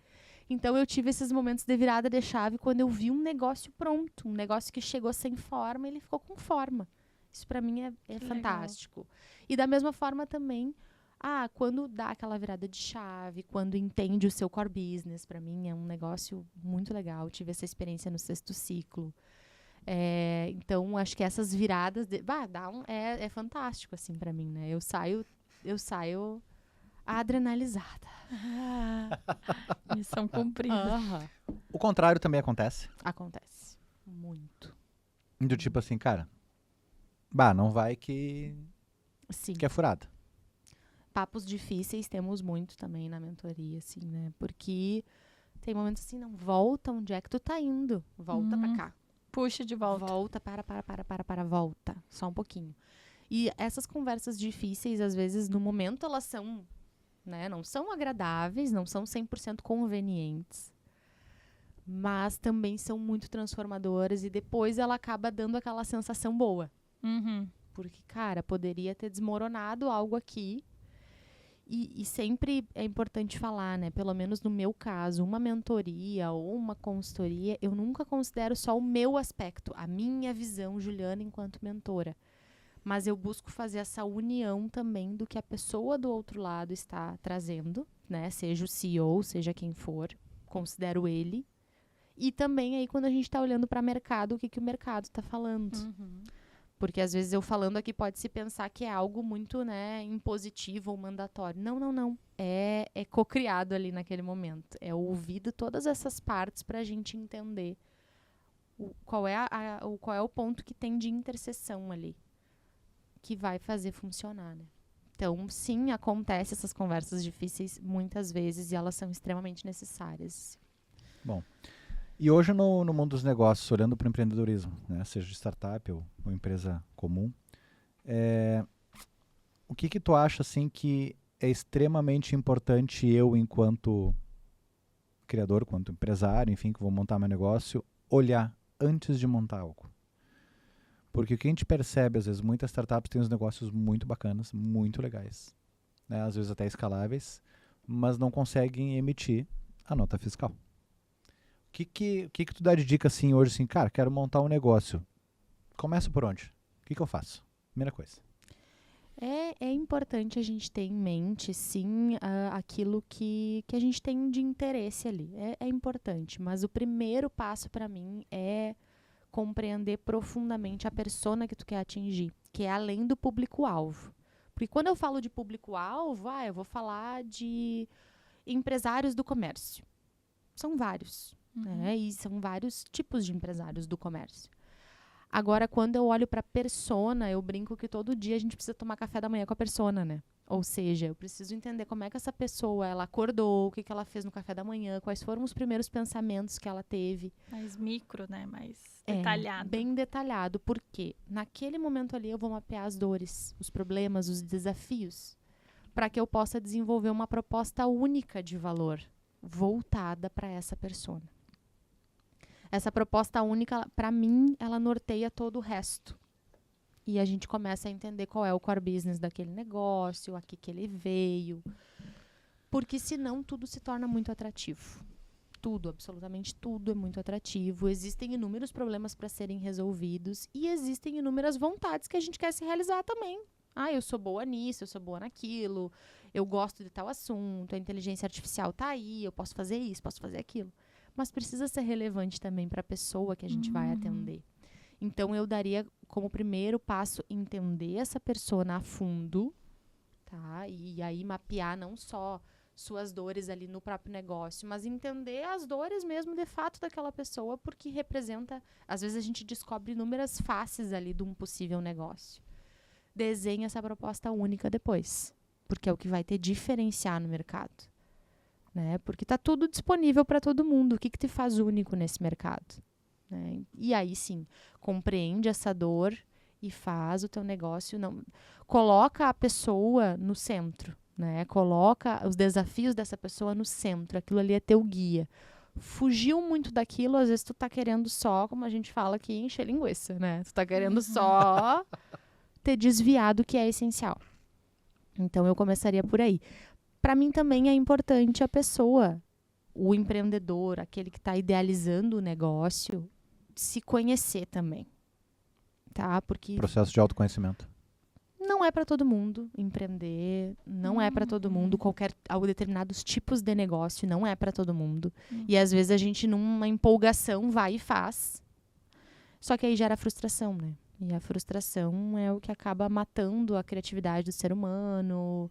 Então, eu tive esses momentos de virada de chave quando eu vi um negócio pronto, um negócio que chegou sem forma, ele ficou com forma. Isso, para mim, é fantástico. E, da mesma forma, também, quando dá aquela virada de chave, quando entende o seu core business, para mim, é um negócio muito legal. Eu tive essa experiência no 6º ciclo. Então, acho que essas viradas... é fantástico, assim, para mim, né? Eu saio adrenalizada. Missão cumprida. O contrário também acontece? Acontece. Muito. Do tipo assim, cara, não vai que Sim. é furada. Papos difíceis temos muito também na mentoria, assim, né? Porque tem momentos assim, não, volta, onde é que tu tá indo? Volta pra cá. Puxa de volta. Volta, volta. Só um pouquinho. E essas conversas difíceis, às vezes, no momento, elas são, né? Não são agradáveis, não são 100% convenientes. Mas também são muito transformadoras e depois ela acaba dando aquela sensação boa. Uhum. Porque, cara, poderia ter desmoronado algo aqui. E sempre é importante falar, né? Pelo menos no meu caso, uma mentoria ou uma consultoria, eu nunca considero só o meu aspecto, a minha visão, Juliana, enquanto mentora. Mas eu busco fazer essa união também do que a pessoa do outro lado está trazendo, né? Seja o CEO, seja quem for, considero ele. E também aí quando a gente está olhando para o mercado, o que o mercado está falando. Uhum. Porque às vezes eu falando aqui pode-se pensar que é algo muito, né, impositivo ou mandatório. Não. É co-criado ali naquele momento. É ouvido todas essas partes para a gente entender qual é o ponto que tem de interseção ali, que vai fazer funcionar, né? Então, sim, acontece essas conversas difíceis muitas vezes e elas são extremamente necessárias. Bom, e hoje no mundo dos negócios, olhando para o empreendedorismo, né, seja startup ou empresa comum, o que tu acha assim que é extremamente importante eu, enquanto criador, enquanto empresário, enfim, que vou montar meu negócio, olhar antes de montar algo? Porque o que a gente percebe, às vezes, muitas startups têm uns negócios muito bacanas, muito legais, né, às vezes até escaláveis, mas não conseguem emitir a nota fiscal. O que tu dá de dica assim hoje, assim, cara, quero montar um negócio. Começa por onde? O que eu faço? Primeira coisa. É importante a gente ter em mente, sim, aquilo que a gente tem de interesse ali. É importante, mas o primeiro passo para mim é compreender profundamente a persona que tu quer atingir, que é além do público-alvo. Porque quando eu falo de público-alvo, eu vou falar de empresários do comércio. São vários. Né? E são vários tipos de empresários do comércio. Agora, quando eu olho para a persona, eu brinco que todo dia a gente precisa tomar café da manhã com a persona, né? Ou seja, eu preciso entender como é que essa pessoa, ela acordou, o que ela fez no café da manhã, quais foram os primeiros pensamentos que ela teve. Mais micro, né? Mais detalhado. Bem detalhado, porque naquele momento ali eu vou mapear as dores, os problemas, os desafios, para que eu possa desenvolver uma proposta única de valor. voltada para essa persona. Essa proposta única, para mim, ela norteia todo o resto. E a gente começa a entender qual é o core business daquele negócio, a que ele veio. Porque senão tudo se torna muito atrativo. Tudo, absolutamente tudo é muito atrativo. Existem inúmeros problemas para serem resolvidos e existem inúmeras vontades que a gente quer se realizar também. Ah, eu sou boa nisso, eu sou boa naquilo, eu gosto de tal assunto, a inteligência artificial tá aí, eu posso fazer isso, posso fazer aquilo. Mas precisa ser relevante também para a pessoa que a gente vai atender. Então, eu daria como primeiro passo entender essa persona a fundo, tá? E aí mapear não só suas dores ali no próprio negócio, mas entender as dores mesmo de fato daquela pessoa, porque representa, às vezes a gente descobre inúmeras faces ali de um possível negócio. Desenha essa proposta única depois, porque é o que vai te diferenciar no mercado, né? Porque tá tudo disponível para todo mundo. O que te faz único nesse mercado? Né? E aí sim, compreende essa dor e faz o teu negócio, coloca a pessoa no centro, né? Coloca os desafios dessa pessoa no centro, aquilo ali é teu guia. Fugiu muito daquilo, às vezes tu tá querendo só, como a gente fala aqui, encher linguiça, né? Tu tá querendo só ter desviado o que é essencial. Então eu começaria por aí. Para mim também é importante a pessoa, o empreendedor, aquele que está idealizando o negócio, se conhecer também, tá? Porque Processo de autoconhecimento. não é para todo mundo empreender, não é para todo mundo determinados tipos de negócio, não é para todo mundo. E às vezes a gente numa empolgação vai e faz. Só que aí gera frustração, né? E a frustração é o que acaba matando a criatividade do ser humano,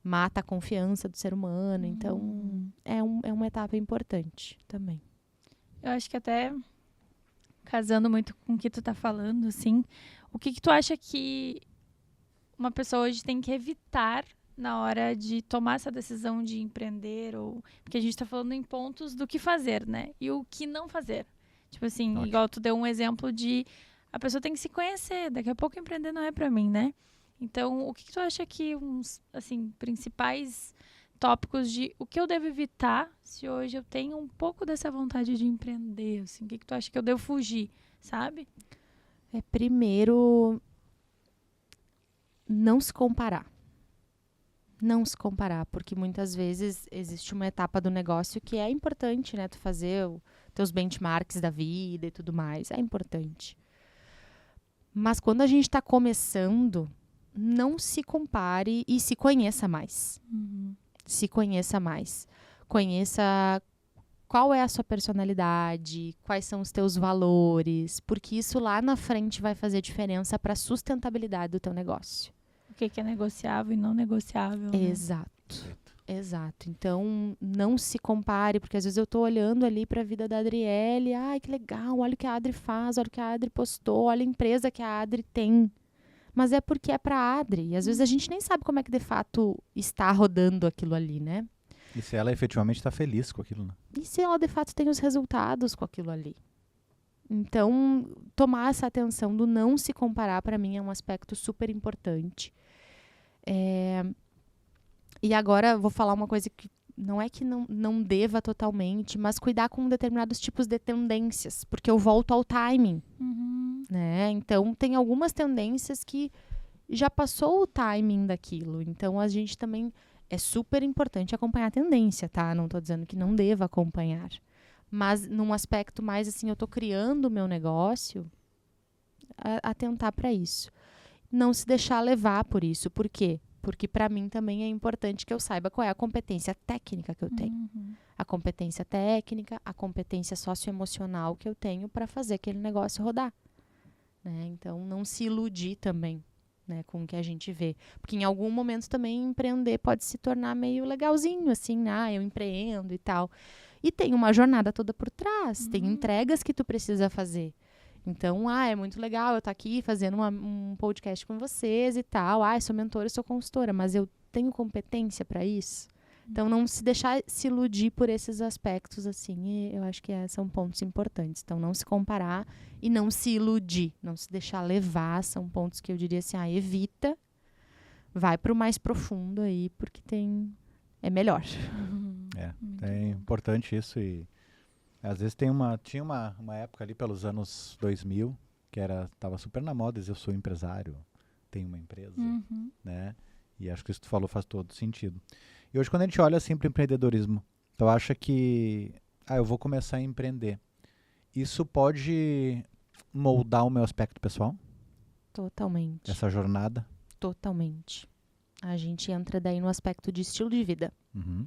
mata a confiança do ser humano. Então, é uma etapa importante também. Eu acho que até casando muito com o que tu tá falando, assim, o que tu acha que uma pessoa hoje tem que evitar na hora de tomar essa decisão de empreender? Porque a gente tá falando em pontos do que fazer, né? E o que não fazer. Tipo assim, Ótimo. igual tu deu um exemplo de a pessoa tem que se conhecer. Daqui a pouco empreender não é pra mim, né? Então, o que tu acha que uns, assim, principais tópicos de o que eu devo evitar se hoje eu tenho um pouco dessa vontade de empreender, assim? O que tu acha que eu devo fugir, sabe? Primeiro, não se comparar. Não se comparar, porque muitas vezes existe uma etapa do negócio que é importante, né? Tu fazer teus benchmarks da vida e tudo mais, é importante. Mas quando a gente está começando, não se compare e se conheça mais. Se conheça mais. Conheça qual é a sua personalidade, quais são os teus valores, porque isso lá na frente vai fazer diferença para a sustentabilidade do teu negócio. O que é negociável e não negociável, né? Exato. Então, não se compare, porque às vezes eu tô olhando ali para a vida da Adriele, ai, que legal, olha o que a Adri faz, olha o que a Adri postou, olha a empresa que a Adri tem. Mas é porque é para a Adri. E às vezes a gente nem sabe como é que de fato está rodando aquilo ali, né? E se ela efetivamente está feliz com aquilo, né? E se ela de fato tem os resultados com aquilo ali. Então, tomar essa atenção do não se comparar, para mim, é um aspecto super importante. E agora, vou falar uma coisa que não é que não deva totalmente, mas cuidar com determinados tipos de tendências, porque eu volto ao timing. Né? Então, tem algumas tendências que já passou o timing daquilo. Então, a gente também é super importante acompanhar a tendência, tá? Não estou dizendo que não deva acompanhar. Mas, num aspecto mais assim, eu estou criando o meu negócio, atentar para isso. Não se deixar levar por isso. Por quê? Porque, para mim, também é importante que eu saiba qual é a competência técnica que eu tenho. A competência técnica, a competência socioemocional que eu tenho para fazer aquele negócio rodar. Né? Então, não se iludir também, né, com o que a gente vê. Porque em algum momento também empreender pode se tornar meio legalzinho, assim, eu empreendo e tal. E tem uma jornada toda por trás, tem entregas que tu precisa fazer. Então, é muito legal eu estar aqui fazendo um podcast com vocês e tal. Eu sou mentora, eu sou consultora, mas eu tenho competência para isso? Então, não se deixar se iludir por esses aspectos, assim, e eu acho que são pontos importantes. Então, não se comparar e não se iludir, não se deixar levar, são pontos que eu diria assim, evita, vai para o mais profundo aí, porque é melhor. Muito É bom. importante isso e às vezes tinha uma época ali pelos anos 2000 que tava super na moda dizer eu sou empresário, tenho uma empresa, Uhum. né? E acho que isso que tu falou faz todo sentido. E hoje quando a gente olha assim para o empreendedorismo, tu acha que eu vou começar a empreender. Isso pode moldar o meu aspecto pessoal? Totalmente. Essa jornada? Totalmente. A gente entra daí no aspecto de estilo de vida. Uhum.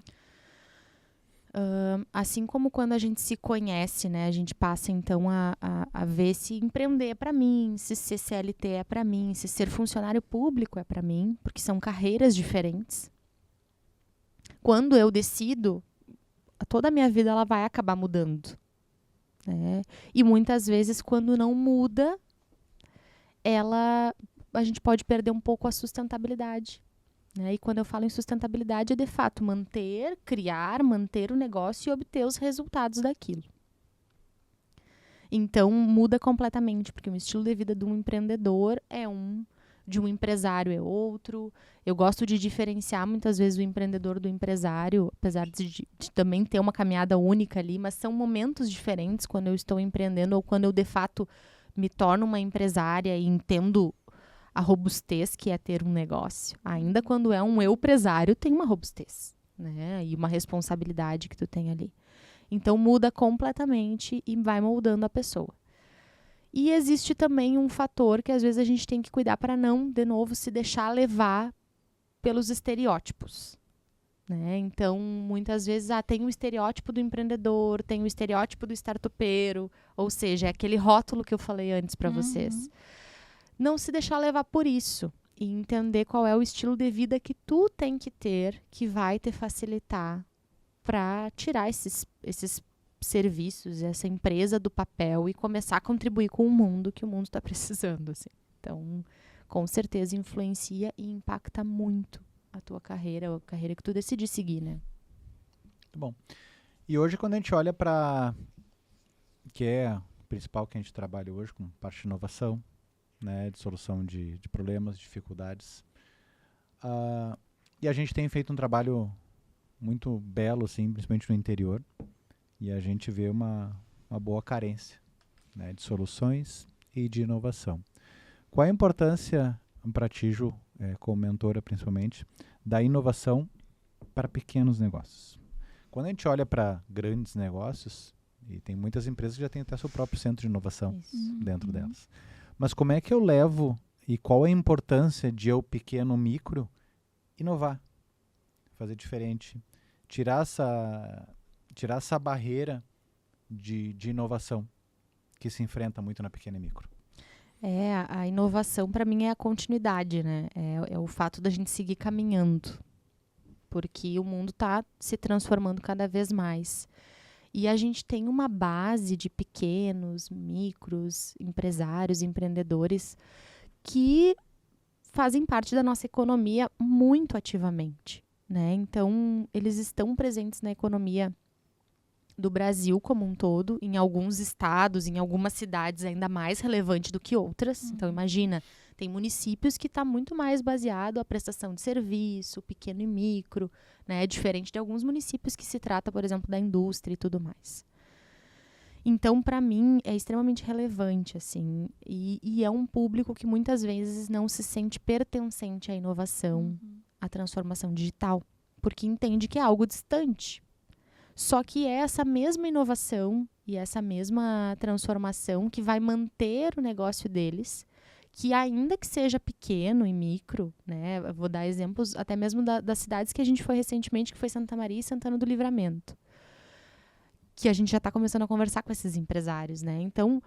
Assim como quando a gente se conhece, né? A gente passa então a ver se empreender é para mim, se ser CLT é para mim, se ser funcionário público é para mim, porque são carreiras diferentes. Quando eu decido, toda a minha vida ela vai acabar mudando, né? E muitas vezes quando não muda, a gente pode perder um pouco a sustentabilidade. Né? E quando eu falo em sustentabilidade, é de fato manter o negócio e obter os resultados daquilo. Então, muda completamente, porque o estilo de vida de um empreendedor é um, de um empresário é outro. Eu gosto de diferenciar muitas vezes o empreendedor do empresário, apesar de também ter uma caminhada única ali, mas são momentos diferentes quando eu estou empreendendo ou quando eu, de fato, me torno uma empresária e entendo a robustez que é ter um negócio. Ainda quando é um empresário, tem uma robustez, né? E uma responsabilidade que tu tem ali. Então, muda completamente e vai moldando a pessoa. E existe também um fator que às vezes a gente tem que cuidar para não, de novo, se deixar levar pelos estereótipos. Né? Então, muitas vezes, tem o estereótipo do empreendedor, tem o estereótipo do startupeiro, ou seja, é aquele rótulo que eu falei antes para vocês. Não se deixar levar por isso e entender qual é o estilo de vida que tu tem que ter, que vai te facilitar para tirar esses serviços, essa empresa do papel e começar a contribuir com o mundo que o mundo está precisando. Assim. Então, com certeza influencia e impacta muito a tua carreira, a carreira que tu decidir seguir, né? Muito bom. E hoje quando a gente olha para que é o principal que a gente trabalha hoje com parte de inovação, né, de solução de problemas, dificuldades. E a gente tem feito um trabalho muito belo, assim, principalmente no interior, e a gente vê uma boa carência, né, de soluções e de inovação. Qual a importância para ti, Ju, como mentora principalmente, da inovação para pequenos negócios? Quando a gente olha para grandes negócios, e tem muitas empresas que já têm até seu próprio centro de inovação dentro delas. Mas como é que eu levo e qual a importância de eu, pequeno, micro, inovar? Fazer diferente. Tirar essa barreira de inovação que se enfrenta muito na pequena e micro. A inovação para mim é a continuidade, né? É o fato da gente seguir caminhando. Porque o mundo está se transformando cada vez mais. E a gente tem uma base de pequenos, micros, empresários, empreendedores que fazem parte da nossa economia muito ativamente, né? Então, eles estão presentes na economia do Brasil como um todo, em alguns estados, em algumas cidades ainda mais relevante do que outras. Então, imagina, tem municípios que está muito mais baseado a prestação de serviço, pequeno e micro, né? Diferente de alguns municípios que se trata, por exemplo, da indústria e tudo mais. Então, para mim, é extremamente relevante, assim, e é um público que muitas vezes não se sente pertencente à inovação, à transformação digital, porque entende que é algo distante. Só que é essa mesma inovação e essa mesma transformação que vai manter o negócio deles, que ainda que seja pequeno e micro, né? Eu vou dar exemplos até mesmo das cidades que a gente foi recentemente, que foi Santa Maria e Santana do Livramento, que a gente já está começando a conversar com esses empresários, né? Então,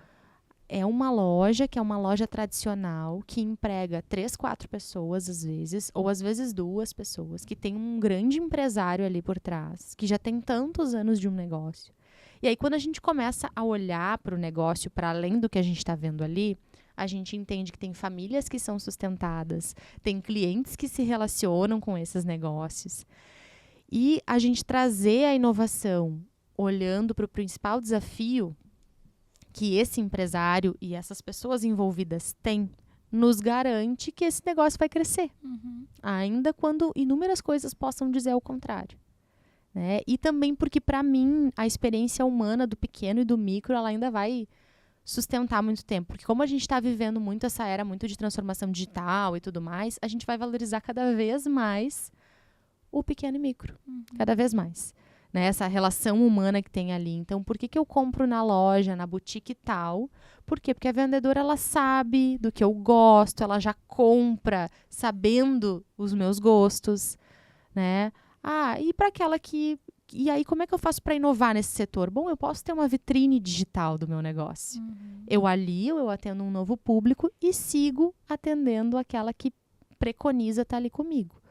é uma loja que é uma loja tradicional, que emprega 3, 4 pessoas às vezes, ou às vezes 2 pessoas, que tem um grande empresário ali por trás, que já tem tantos anos de um negócio. E aí, quando a gente começa a olhar para o negócio, para além do que a gente está vendo ali, a gente entende que tem famílias que são sustentadas, tem clientes que se relacionam com esses negócios. E a gente trazer a inovação olhando para o principal desafio que esse empresário e essas pessoas envolvidas têm, nos garante que esse negócio vai crescer. Ainda quando inúmeras coisas possam dizer ao contrário. né? E também porque, para mim, a experiência humana do pequeno e do micro, ela ainda vai sustentar muito tempo. Porque como a gente está vivendo muito essa era muito de transformação digital e tudo mais, a gente vai valorizar cada vez mais o pequeno e micro. Cada vez mais. Né? Essa relação humana que tem ali. Então, por que eu compro na loja, na boutique e tal? Por quê? Porque a vendedora, ela sabe do que eu gosto, ela já compra sabendo os meus gostos, né? E para aquela que... E aí, como é que eu faço para inovar nesse setor? Bom, eu posso ter uma vitrine digital do meu negócio. Eu alio, eu atendo um novo público e sigo atendendo aquela que preconiza estar ali comigo.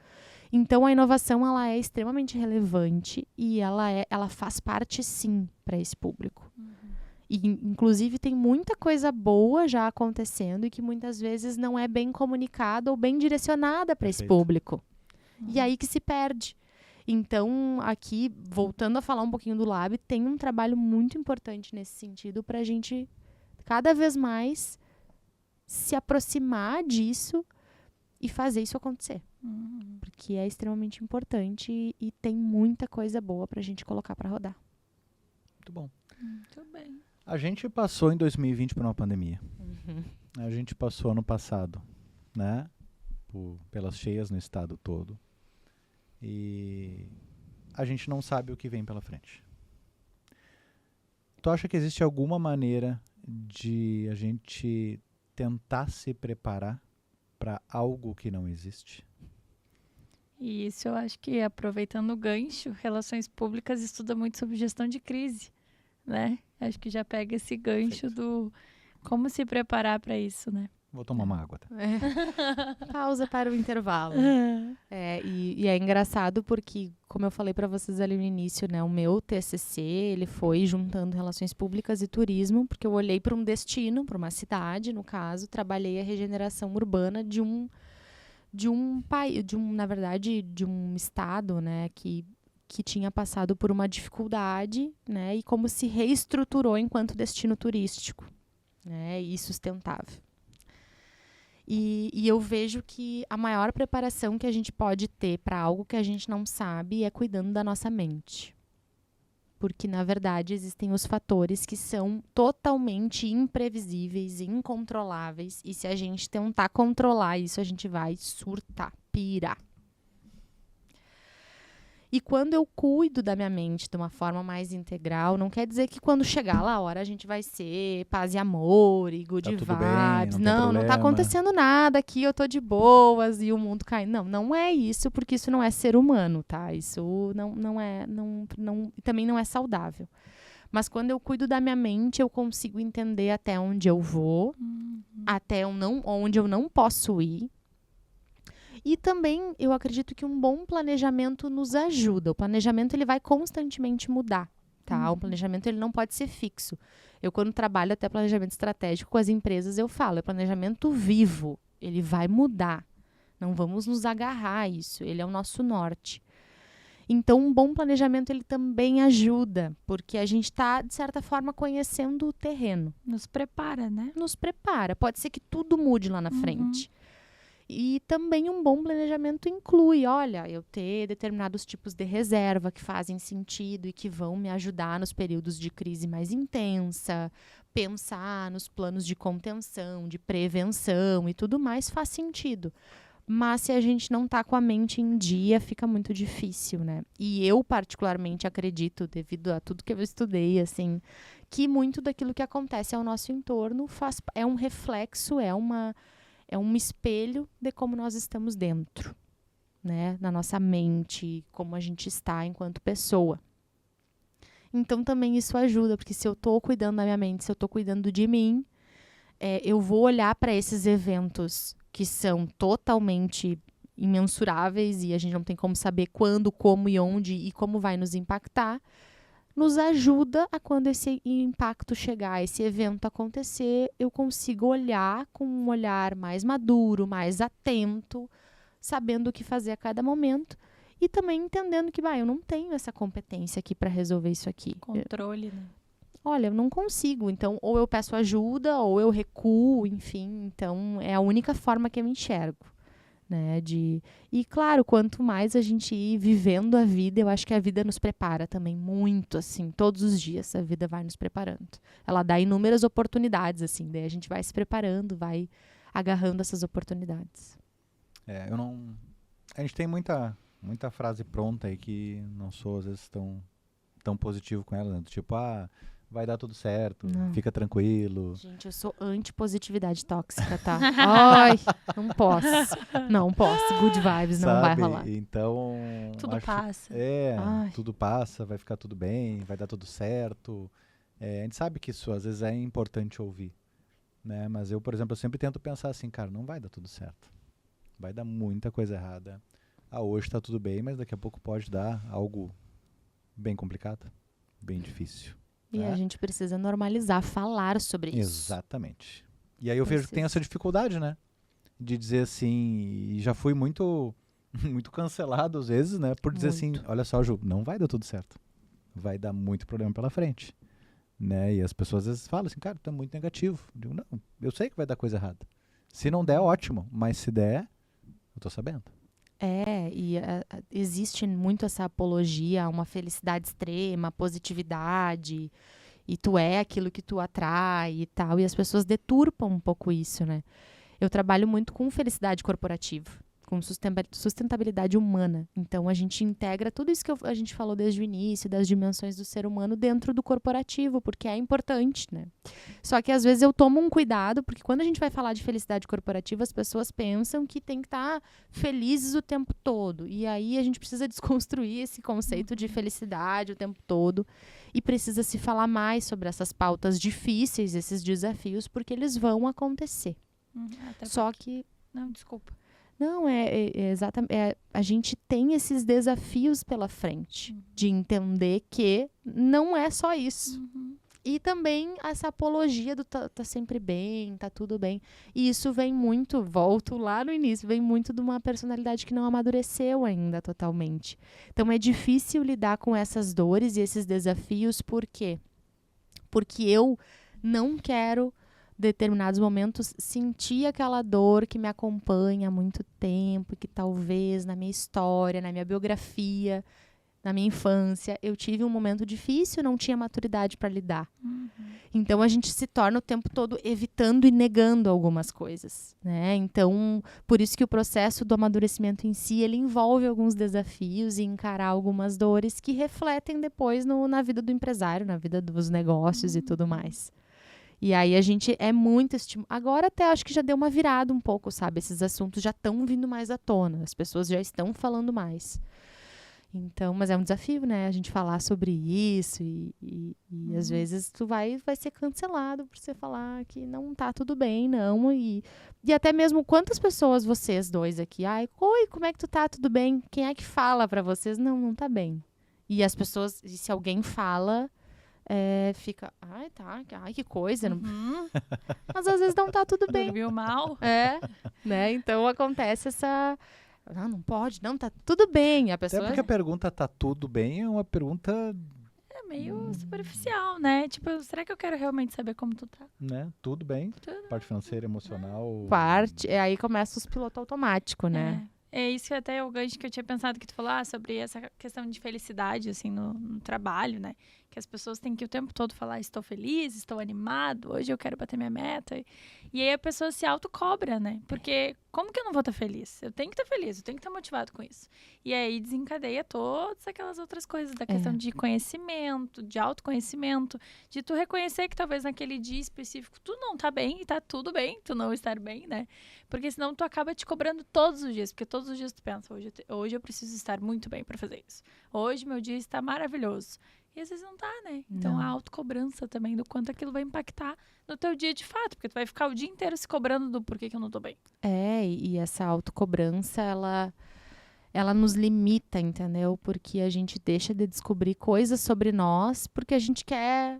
Então, a inovação, ela é extremamente relevante e ela faz parte, sim, para esse público. E, inclusive, tem muita coisa boa já acontecendo e que muitas vezes não é bem comunicada ou bem direcionada para esse público. E aí que se perde. Então, aqui, voltando a falar um pouquinho do Lab, tem um trabalho muito importante nesse sentido para a gente, cada vez mais, se aproximar disso e fazer isso acontecer. Porque é extremamente importante e tem muita coisa boa para a gente colocar para rodar. Muito bom. Muito bem. A gente passou em 2020 por uma pandemia. A gente passou ano passado, né? Pelas cheias no estado todo. E a gente não sabe o que vem pela frente. Tu acha que existe alguma maneira de a gente tentar se preparar para algo que não existe? E isso eu acho que, aproveitando o gancho, Relações Públicas estuda muito sobre gestão de crise, né? Acho que já pega esse gancho do como se preparar para isso, né? Vou tomar uma água. Tá? Pausa para o intervalo. E é engraçado porque, como eu falei para vocês ali no início, né, o meu TCC, ele foi juntando relações públicas e turismo, porque eu olhei para um destino, para uma cidade, no caso, trabalhei a regeneração urbana de um estado, né, que tinha passado por uma dificuldade, né, e como se reestruturou enquanto destino turístico, né, e sustentável. E eu vejo que a maior preparação que a gente pode ter para algo que a gente não sabe é cuidando da nossa mente. Porque, na verdade, existem os fatores que são totalmente imprevisíveis, incontroláveis. E se a gente tentar controlar isso, a gente vai surtar, pirar. E quando eu cuido da minha mente de uma forma mais integral, não quer dizer que quando chegar lá a hora a gente vai ser paz e amor e good vibes. Não tá acontecendo nada aqui, eu tô de boas e o mundo cai. Não é isso, porque isso não é ser humano, tá? Isso também não é saudável. Mas quando eu cuido da minha mente, eu consigo entender até onde eu vou, até onde eu não posso ir. E também eu acredito que um bom planejamento nos ajuda. O planejamento ele vai constantemente mudar, tá? O planejamento ele não pode ser fixo. Eu, quando trabalho até planejamento estratégico com as empresas, eu falo, é planejamento vivo. Ele vai mudar. Não vamos nos agarrar a isso. Ele é o nosso norte. Então, um bom planejamento ele também ajuda, porque a gente está, de certa forma, conhecendo o terreno. Nos prepara, né? Nos prepara. Pode ser que tudo mude lá na frente. E também um bom planejamento inclui, olha, eu ter determinados tipos de reserva que fazem sentido e que vão me ajudar nos períodos de crise mais intensa, pensar nos planos de contenção, de prevenção e tudo mais faz sentido. Mas se a gente não está com a mente em dia, fica muito difícil, né? E eu particularmente acredito, devido a tudo que eu estudei, assim, que muito daquilo que acontece ao nosso entorno é um reflexo, é um espelho de como nós estamos dentro, né? Na nossa mente, como a gente está enquanto pessoa. Então, também isso ajuda, porque se eu estou cuidando da minha mente, se eu estou cuidando de mim, eu vou olhar para esses eventos que são totalmente imensuráveis e a gente não tem como saber quando, como e onde e como vai nos impactar, nos ajuda a quando esse impacto chegar, esse evento acontecer, eu consigo olhar com um olhar mais maduro, mais atento, sabendo o que fazer a cada momento e também entendendo que, eu não tenho essa competência aqui para resolver isso aqui. Controle, né? Olha, eu não consigo, então ou eu peço ajuda ou eu recuo, enfim, então é a única forma que eu enxergo, né? E claro, quanto mais a gente ir vivendo a vida, eu acho que a vida nos prepara também muito, assim, todos os dias a vida vai nos preparando. Ela dá inúmeras oportunidades, assim, daí a gente vai se preparando, vai agarrando essas oportunidades. Eu não... A gente tem muita frase pronta aí que não sou, às vezes, tão positivo com ela, né? Tipo, vai dar tudo certo, Não. fica tranquilo. Gente, eu sou anti-positividade tóxica, tá? Ai, não posso. Não posso. Good vibes, não vai Sabe? rolar. Então... Tudo passa. Ai. Tudo passa, vai ficar tudo bem, vai dar tudo certo. A gente sabe que isso, às vezes, é importante ouvir, né? Mas eu, por exemplo, eu sempre tento pensar assim, cara, não vai dar tudo certo. Vai dar muita coisa errada. Hoje tá tudo bem, mas daqui a pouco pode dar algo bem complicado, bem difícil. E a gente precisa normalizar, falar sobre isso. Exatamente. E aí eu vejo que tem essa dificuldade, né? De dizer assim, e já fui muito cancelado às vezes, né? Por dizer assim, olha só, Ju, não vai dar tudo certo. Vai dar muito problema pela frente. Né? E as pessoas às vezes falam assim, cara, tá muito negativo. Eu digo, não, eu sei que vai dar coisa errada. Se não der, ótimo. Mas se der, eu tô sabendo. Existe muito essa apologia a uma felicidade extrema, positividade, e tu é aquilo que tu atrai e tal, e as pessoas deturpam um pouco isso, né? Eu trabalho muito com felicidade corporativa, com sustentabilidade humana. Então, a gente integra tudo isso que a gente falou desde o início, das dimensões do ser humano dentro do corporativo, porque é importante, né? Só que, às vezes, eu tomo um cuidado, porque quando a gente vai falar de felicidade corporativa, as pessoas pensam que tem que estar felizes o tempo todo. E aí, a gente precisa desconstruir esse conceito de felicidade o tempo todo e precisa se falar mais sobre essas pautas difíceis, esses desafios, porque eles vão acontecer. Só que... Não, desculpa. Não, exatamente. A gente tem esses desafios pela frente, de entender que não é só isso. E também essa apologia do tá sempre bem, tá tudo bem. E isso vem muito, volto lá no início, vem muito de uma personalidade que não amadureceu ainda totalmente. Então é difícil lidar com essas dores e esses desafios, por quê? Porque eu não quero determinados momentos sentir aquela dor que me acompanha há muito tempo, que talvez na minha história, na minha biografia, na minha infância, eu tive um momento difícil, não tinha maturidade para lidar. Então a gente se torna o tempo todo evitando e negando algumas coisas, né? Então, por isso que o processo do amadurecimento em si, ele envolve alguns desafios e encarar algumas dores que refletem depois na vida do empresário, na vida dos negócios e tudo mais. E aí a gente é muito estimulado. Agora até acho que já deu uma virada um pouco, sabe? Esses assuntos já estão vindo mais à tona. As pessoas já estão falando mais. Então, mas é um desafio, né? A gente falar sobre isso e às vezes tu vai ser cancelado por você falar que não tá tudo bem, não. E até mesmo quantas pessoas vocês dois aqui, oi, como é que tu tá? Tudo bem? Quem é que fala pra vocês? Não tá bem. E as pessoas, e se alguém fala... fica, que coisa. Não... Mas às vezes não tá tudo bem. Dormiu mal. Né? Então acontece essa... Não pode, não, tá tudo bem. A pessoa... Até porque a pergunta tá tudo bem é uma pergunta... É meio superficial, né? Tipo, será que eu quero realmente saber como tu tá? Né? Tudo bem. Parte financeira, emocional... Aí começa os pilotos automáticos, né? É isso até o gancho que eu tinha pensado que tu falou sobre essa questão de felicidade, assim, no trabalho, né? Que as pessoas têm que o tempo todo falar, estou feliz, estou animado, hoje eu quero bater minha meta. E aí a pessoa se autocobra, né? Porque como que eu não vou estar feliz? Eu tenho que estar feliz, eu tenho que estar motivado com isso. E aí desencadeia todas aquelas outras coisas, da questão de conhecimento, de autoconhecimento, de tu reconhecer que talvez naquele dia específico tu não tá bem e tá tudo bem, tu não estar bem, né? Porque senão tu acaba te cobrando todos os dias, porque todos os dias tu pensa, hoje eu preciso estar muito bem para fazer isso. Hoje meu dia está maravilhoso. E às vezes não tá, né? Então a autocobrança também do quanto aquilo vai impactar no teu dia de fato, porque tu vai ficar o dia inteiro se cobrando do porquê que eu não tô bem. E essa autocobrança, ela nos limita, entendeu? Porque a gente deixa de descobrir coisas sobre nós, porque a gente quer,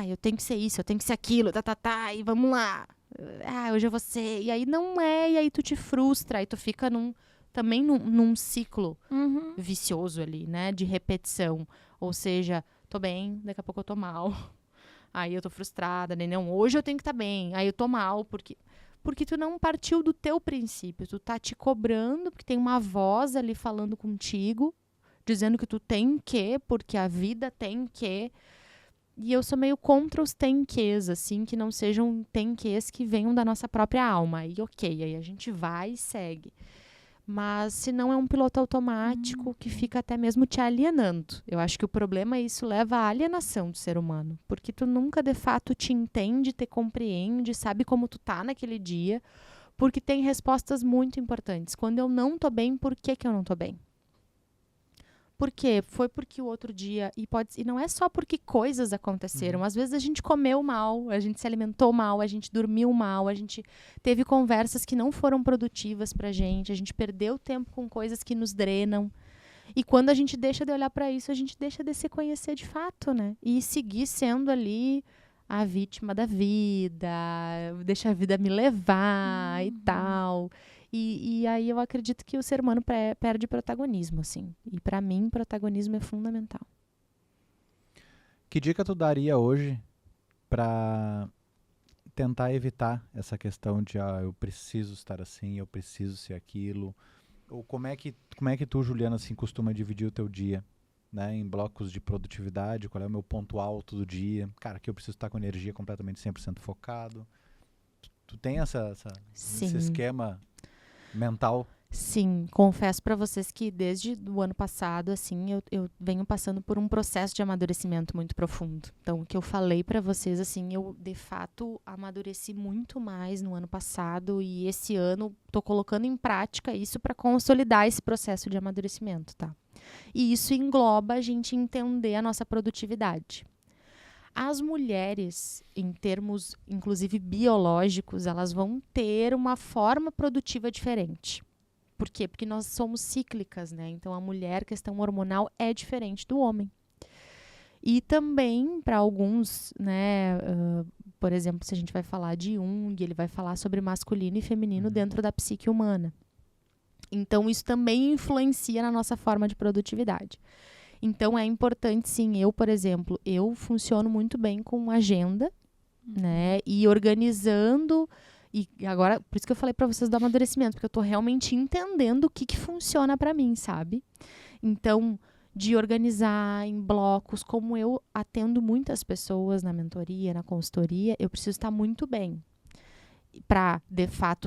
eu tenho que ser isso, eu tenho que ser aquilo, e vamos lá. Hoje eu vou ser. E aí não é, e aí tu te frustra, e tu fica também num ciclo vicioso ali, né? De repetição. Ou seja, tô bem, daqui a pouco eu tô mal. Aí eu tô frustrada, né? Não, hoje eu tenho que estar bem. Aí eu tô mal, porque porque tu não partiu do teu princípio. Tu tá te cobrando, porque tem uma voz ali falando contigo, dizendo que tu tem que, porque a vida tem que. E eu sou meio contra os tem ques, assim, que não sejam tem ques que venham da nossa própria alma. Aí, ok, aí a gente vai e segue. Mas se não é um piloto automático que fica até mesmo te alienando. Eu acho que o problema é isso leva à alienação do ser humano. Porque tu nunca, de fato, te entende, te compreende, sabe como tu tá naquele dia. Porque tem respostas muito importantes. Quando eu não tô bem, por que eu não tô bem? Por quê? Foi porque o outro dia... E não é só porque coisas aconteceram. Às vezes a gente comeu mal, a gente se alimentou mal, a gente dormiu mal, a gente teve conversas que não foram produtivas pra gente, a gente perdeu tempo com coisas que nos drenam. E quando a gente deixa de olhar pra isso, a gente deixa de se conhecer de fato, né? E seguir sendo ali a vítima da vida, deixa a vida me levar e tal... E aí eu acredito que o ser humano perde protagonismo, assim. E pra mim, protagonismo é fundamental. Que dica tu daria hoje pra tentar evitar essa questão de eu preciso estar assim, eu preciso ser aquilo? Ou como é que tu, Juliana, assim, costuma dividir o teu dia, né, em blocos de produtividade? Qual é o meu ponto alto do dia? Cara, aqui eu preciso estar com energia completamente 100% focado. Tu tem esse esquema mental? Sim, confesso para vocês que desde o ano passado, assim, eu venho passando por um processo de amadurecimento muito profundo. Então, o que eu falei para vocês, assim, eu de fato amadureci muito mais no ano passado e esse ano tô colocando em prática isso para consolidar esse processo de amadurecimento, tá? E isso engloba a gente entender a nossa produtividade. As mulheres, em termos, inclusive, biológicos, elas vão ter uma forma produtiva diferente. Por quê? Porque nós somos cíclicas, né? Então, a mulher, questão hormonal, é diferente do homem. E também, para alguns, né? Por exemplo, se a gente vai falar de Jung, ele vai falar sobre masculino e feminino dentro da psique humana. Então, isso também influencia na nossa forma de produtividade. Então, é importante, sim, eu, por exemplo, eu funciono muito bem com agenda, né, e organizando, e agora, por isso que eu falei para vocês do amadurecimento, porque eu tô realmente entendendo o que funciona para mim, sabe? Então, de organizar em blocos, como eu atendo muitas pessoas na mentoria, na consultoria, eu preciso estar muito bem para, de fato,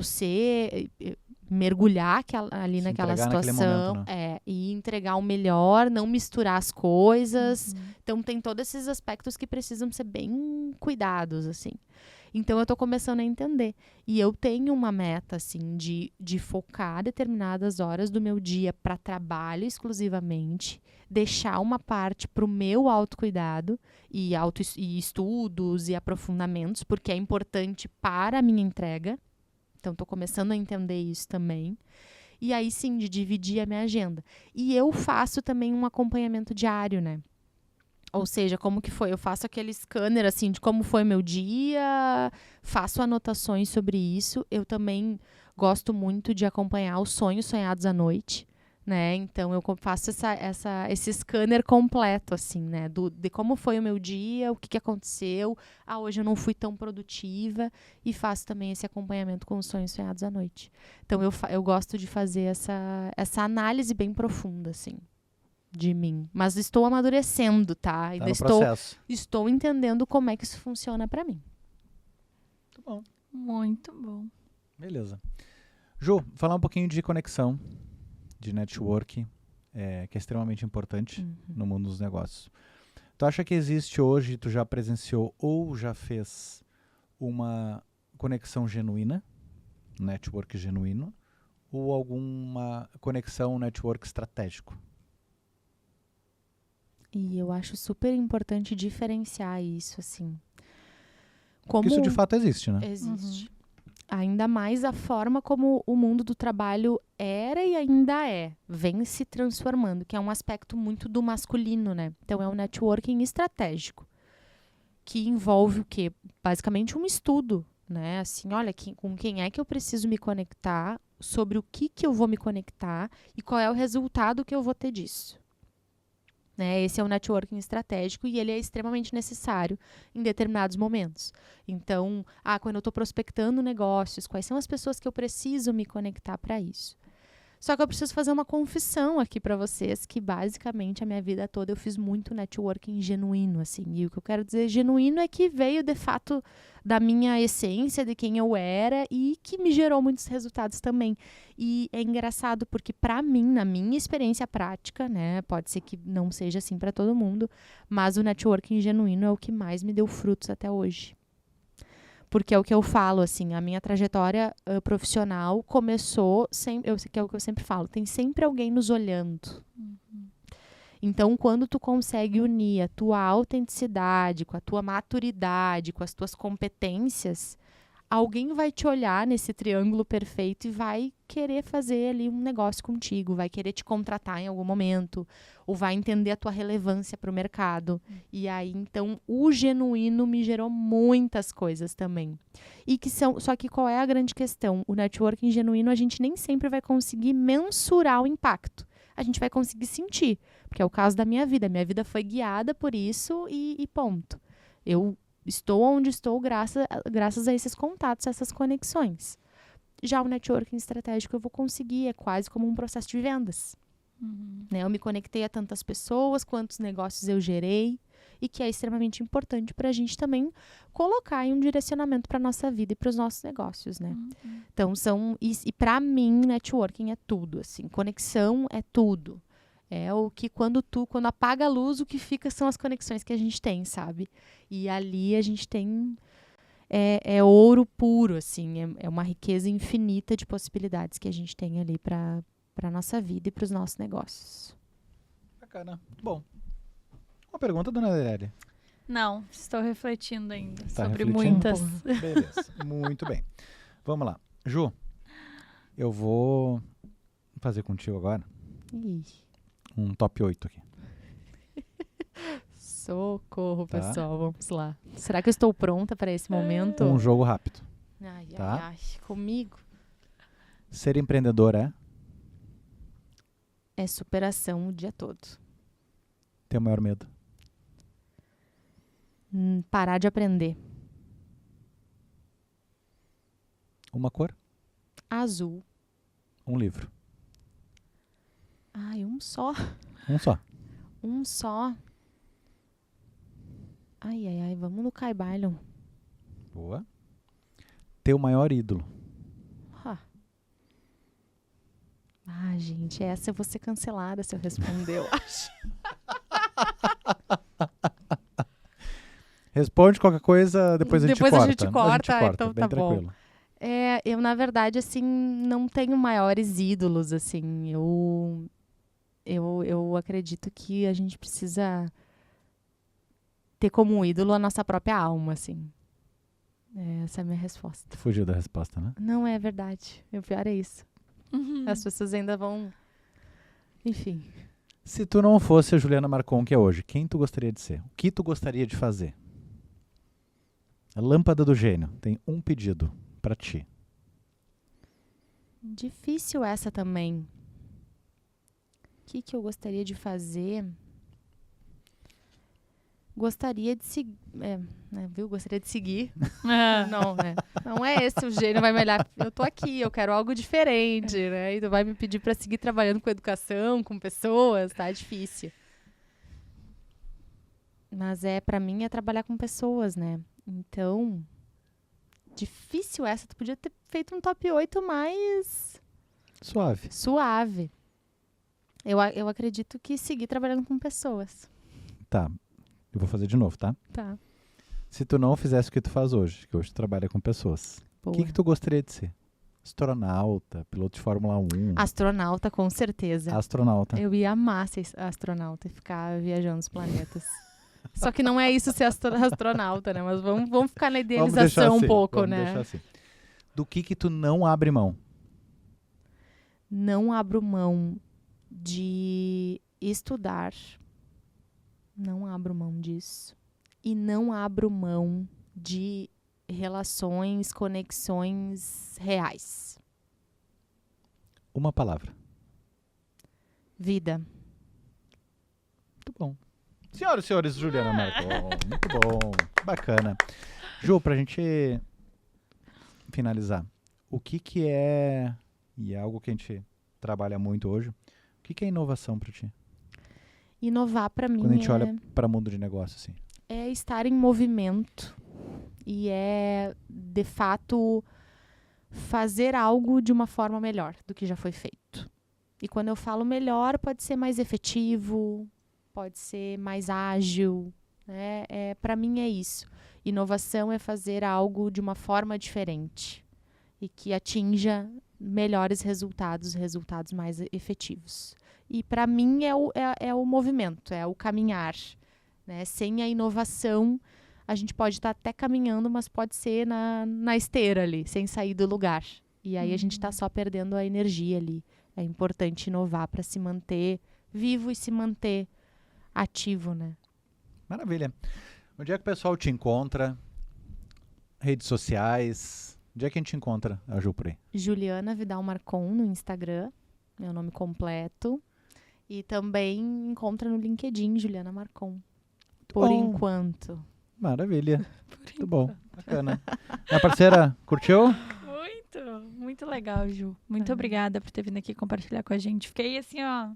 mergulhar ali naquela situação, momento, né? E entregar o melhor, não misturar as coisas. Então, tem todos esses aspectos que precisam ser bem cuidados, assim. Então, eu estou começando a entender. E eu tenho uma meta, assim, de focar determinadas horas do meu dia para trabalho exclusivamente, deixar uma parte para o meu autocuidado e estudos e aprofundamentos, porque é importante para a minha entrega. Então, estou começando a entender isso também. E aí, sim, de dividir a minha agenda. E eu faço também um acompanhamento diário, né? Ou seja, como que foi? Eu faço aquele scanner, assim, de como foi meu dia, faço anotações sobre isso. Eu também gosto muito de acompanhar os sonhos sonhados à noite, né? Então, eu faço esse scanner completo, assim, né? De como foi o meu dia, o que aconteceu. Hoje eu não fui tão produtiva. E faço também esse acompanhamento com os sonhos sonhados à noite. Então, eu gosto de fazer essa análise bem profunda, assim, de mim. Mas estou amadurecendo, tá? Ainda estou entendendo como é que isso funciona para mim. Muito bom. Muito bom. Beleza. Ju, falar um pouquinho de conexão, de network, que é extremamente importante no mundo dos negócios. Tu acha que existe hoje, tu já presenciou ou já fez uma conexão genuína, network genuíno, ou alguma conexão, network estratégico? E eu acho super importante diferenciar isso, assim. Porque isso de fato existe, né? Existe. Ainda mais a forma como o mundo do trabalho era e ainda vem se transformando, que é um aspecto muito do masculino, né? Então, é um networking estratégico, que envolve o quê? Basicamente um estudo, né? Assim, olha, com quem é que eu preciso me conectar, sobre o que eu vou me conectar e qual é o resultado que eu vou ter disso. né? Esse é o networking estratégico e ele é extremamente necessário em determinados momentos. Então, quando eu estou prospectando negócios, quais são as pessoas que eu preciso me conectar para isso? Só que eu preciso fazer uma confissão aqui para vocês, que basicamente a minha vida toda eu fiz muito networking genuíno, assim. E o que eu quero dizer genuíno é que veio de fato da minha essência, de quem eu era e que me gerou muitos resultados também. E é engraçado porque para mim, na minha experiência prática, né, pode ser que não seja assim para todo mundo, mas o networking genuíno é o que mais me deu frutos até hoje. Porque é o que eu falo, assim, a minha trajetória profissional começou, que é o que eu sempre falo, tem sempre alguém nos olhando. Então, quando tu consegue unir a tua autenticidade com a tua maturidade, com as tuas competências, alguém vai te olhar nesse triângulo perfeito e vai querer fazer ali um negócio contigo, vai querer te contratar em algum momento, ou vai entender a tua relevância para o mercado. E aí, então, o genuíno me gerou muitas coisas também. Só que qual é a grande questão? O networking genuíno, a gente nem sempre vai conseguir mensurar o impacto. A gente vai conseguir sentir, porque é o caso da minha vida. Minha vida foi guiada por isso e ponto. Eu estou onde estou graças a esses contatos, a essas conexões. Já o networking estratégico eu vou conseguir, é quase como um processo de vendas. Né? Eu me conectei a tantas pessoas, quantos negócios eu gerei, e que é extremamente importante para a gente também colocar em um direcionamento para a nossa vida e para os nossos negócios, né? Então, e para mim, networking é tudo, assim, conexão é tudo. É o que quando apaga a luz, o que fica são as conexões que a gente tem, sabe? E ali a gente tem é ouro puro, assim, é uma riqueza infinita de possibilidades que a gente tem ali para a nossa vida e para os nossos negócios. Bacana. Bom, uma pergunta, dona Adriele? Não, estou refletindo ainda sobre refletindo? muitas. Beleza, muito bem. Vamos lá. Ju, eu vou fazer contigo agora um top 8 aqui. Socorro, pessoal, vamos lá. Será que eu estou pronta para esse momento? Um jogo rápido. Ai, Tá? Comigo? Ser empreendedor É superação o dia todo. Teu maior medo? Parar de aprender. Uma cor? Azul. Um livro? Um só. Um só. Um só. Vamos no Kai Bailon. Boa. Teu maior ídolo? Gente, essa eu vou ser cancelada se eu responder, eu acho. Responde qualquer coisa, depois a gente corta. Depois a gente corta, então bem tá tranquilo. bom. Eu, na verdade, assim, não tenho maiores ídolos, assim. Eu acredito que a gente precisa ter como ídolo a nossa própria alma, assim. Essa é a minha resposta. Fugiu da resposta, né? Não é verdade. O pior é isso. As pessoas ainda vão... Enfim. Se tu não fosse a Juliana Marcon que é hoje, quem tu gostaria de ser? O que tu gostaria de fazer? A lâmpada do gênio tem um pedido para ti. Difícil essa também. O que eu gostaria de fazer? Gostaria de seguir... viu? Gostaria de seguir. Não, né? Não é esse o gênio, vai me olhar. Eu tô aqui, eu quero algo diferente, né? E tu vai me pedir para seguir trabalhando com educação, com pessoas, tá? É difícil. Mas para mim é trabalhar com pessoas, né? Então, difícil essa. Tu podia ter feito um top 8 mais... Suave. Eu acredito que seguir trabalhando com pessoas. Tá. Eu vou fazer de novo, tá? Tá. Se tu não fizesse o que tu faz hoje, que hoje tu trabalha com pessoas, o que tu gostaria de ser? Astronauta, piloto de Fórmula 1? Astronauta, com certeza. Astronauta. Eu ia amar ser astronauta e ficar viajando os planetas. Só que não é isso ser astronauta, né? Mas vamos ficar na idealização um pouco, né? Vamos deixar assim. Do que tu não abre mão? Não abro mão de estudar. Não abro mão disso. E não abro mão de relações, conexões reais. Uma palavra. Vida. Muito bom. Senhoras e senhores, Juliana Marcon. Muito bom. Bacana. Ju, pra gente finalizar, o que é, e é algo que a gente trabalha muito hoje, o que é inovação pra ti? Inovar para mim Quando a gente olha para o mundo de negócio, assim. é estar em movimento e é, de fato, fazer algo de uma forma melhor do que já foi feito. E quando eu falo melhor, pode ser mais efetivo, pode ser mais ágil, né? Para mim é isso. Inovação é fazer algo de uma forma diferente e que atinja melhores resultados, resultados mais efetivos. E para mim é o movimento, é o caminhar, né? Sem a inovação, a gente pode estar até caminhando, mas pode ser na esteira ali, sem sair do lugar. E aí a gente está só perdendo a energia ali. É importante inovar para se manter vivo e se manter ativo, né? Maravilha. Onde é que o pessoal te encontra? Redes sociais? Onde é que a gente encontra a Ju por aí? Juliana Vidal Marcon no Instagram, meu nome completo. E também encontra no LinkedIn, Juliana Marcon. Por bom. enquanto. Maravilha. Muito bom. Bacana. Minha parceira, curtiu? Muito legal, Ju. Muito obrigada por ter vindo aqui compartilhar com a gente. Fiquei assim, ó,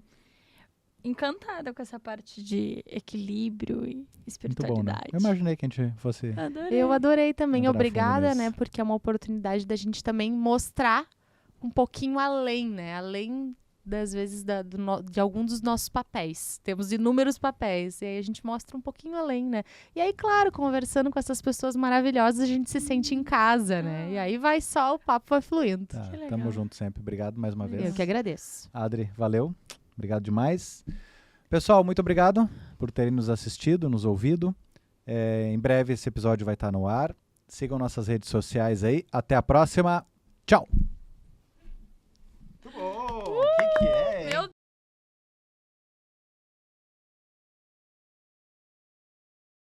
encantada com essa parte de equilíbrio e Muito bom, né? espiritualidade. Eu imaginei que a gente fosse... Adorei. Eu adorei também. Entrar fundo Obrigada, nisso. né? Porque é uma oportunidade da gente também mostrar um pouquinho além, né? Além das vezes de algum dos nossos papéis. Temos inúmeros papéis. E aí a gente mostra um pouquinho além, né? E aí, claro, conversando com essas pessoas maravilhosas, a gente se sente em casa, né? E aí vai só, o papo vai fluindo. Tá, Que legal. tamo junto sempre. Obrigado mais uma vez. Eu que agradeço. Adri, valeu. Obrigado demais. Pessoal, muito obrigado por terem nos assistido, nos ouvido. Em breve esse episódio vai estar no ar. Sigam nossas redes sociais aí. Até a próxima. Tchau!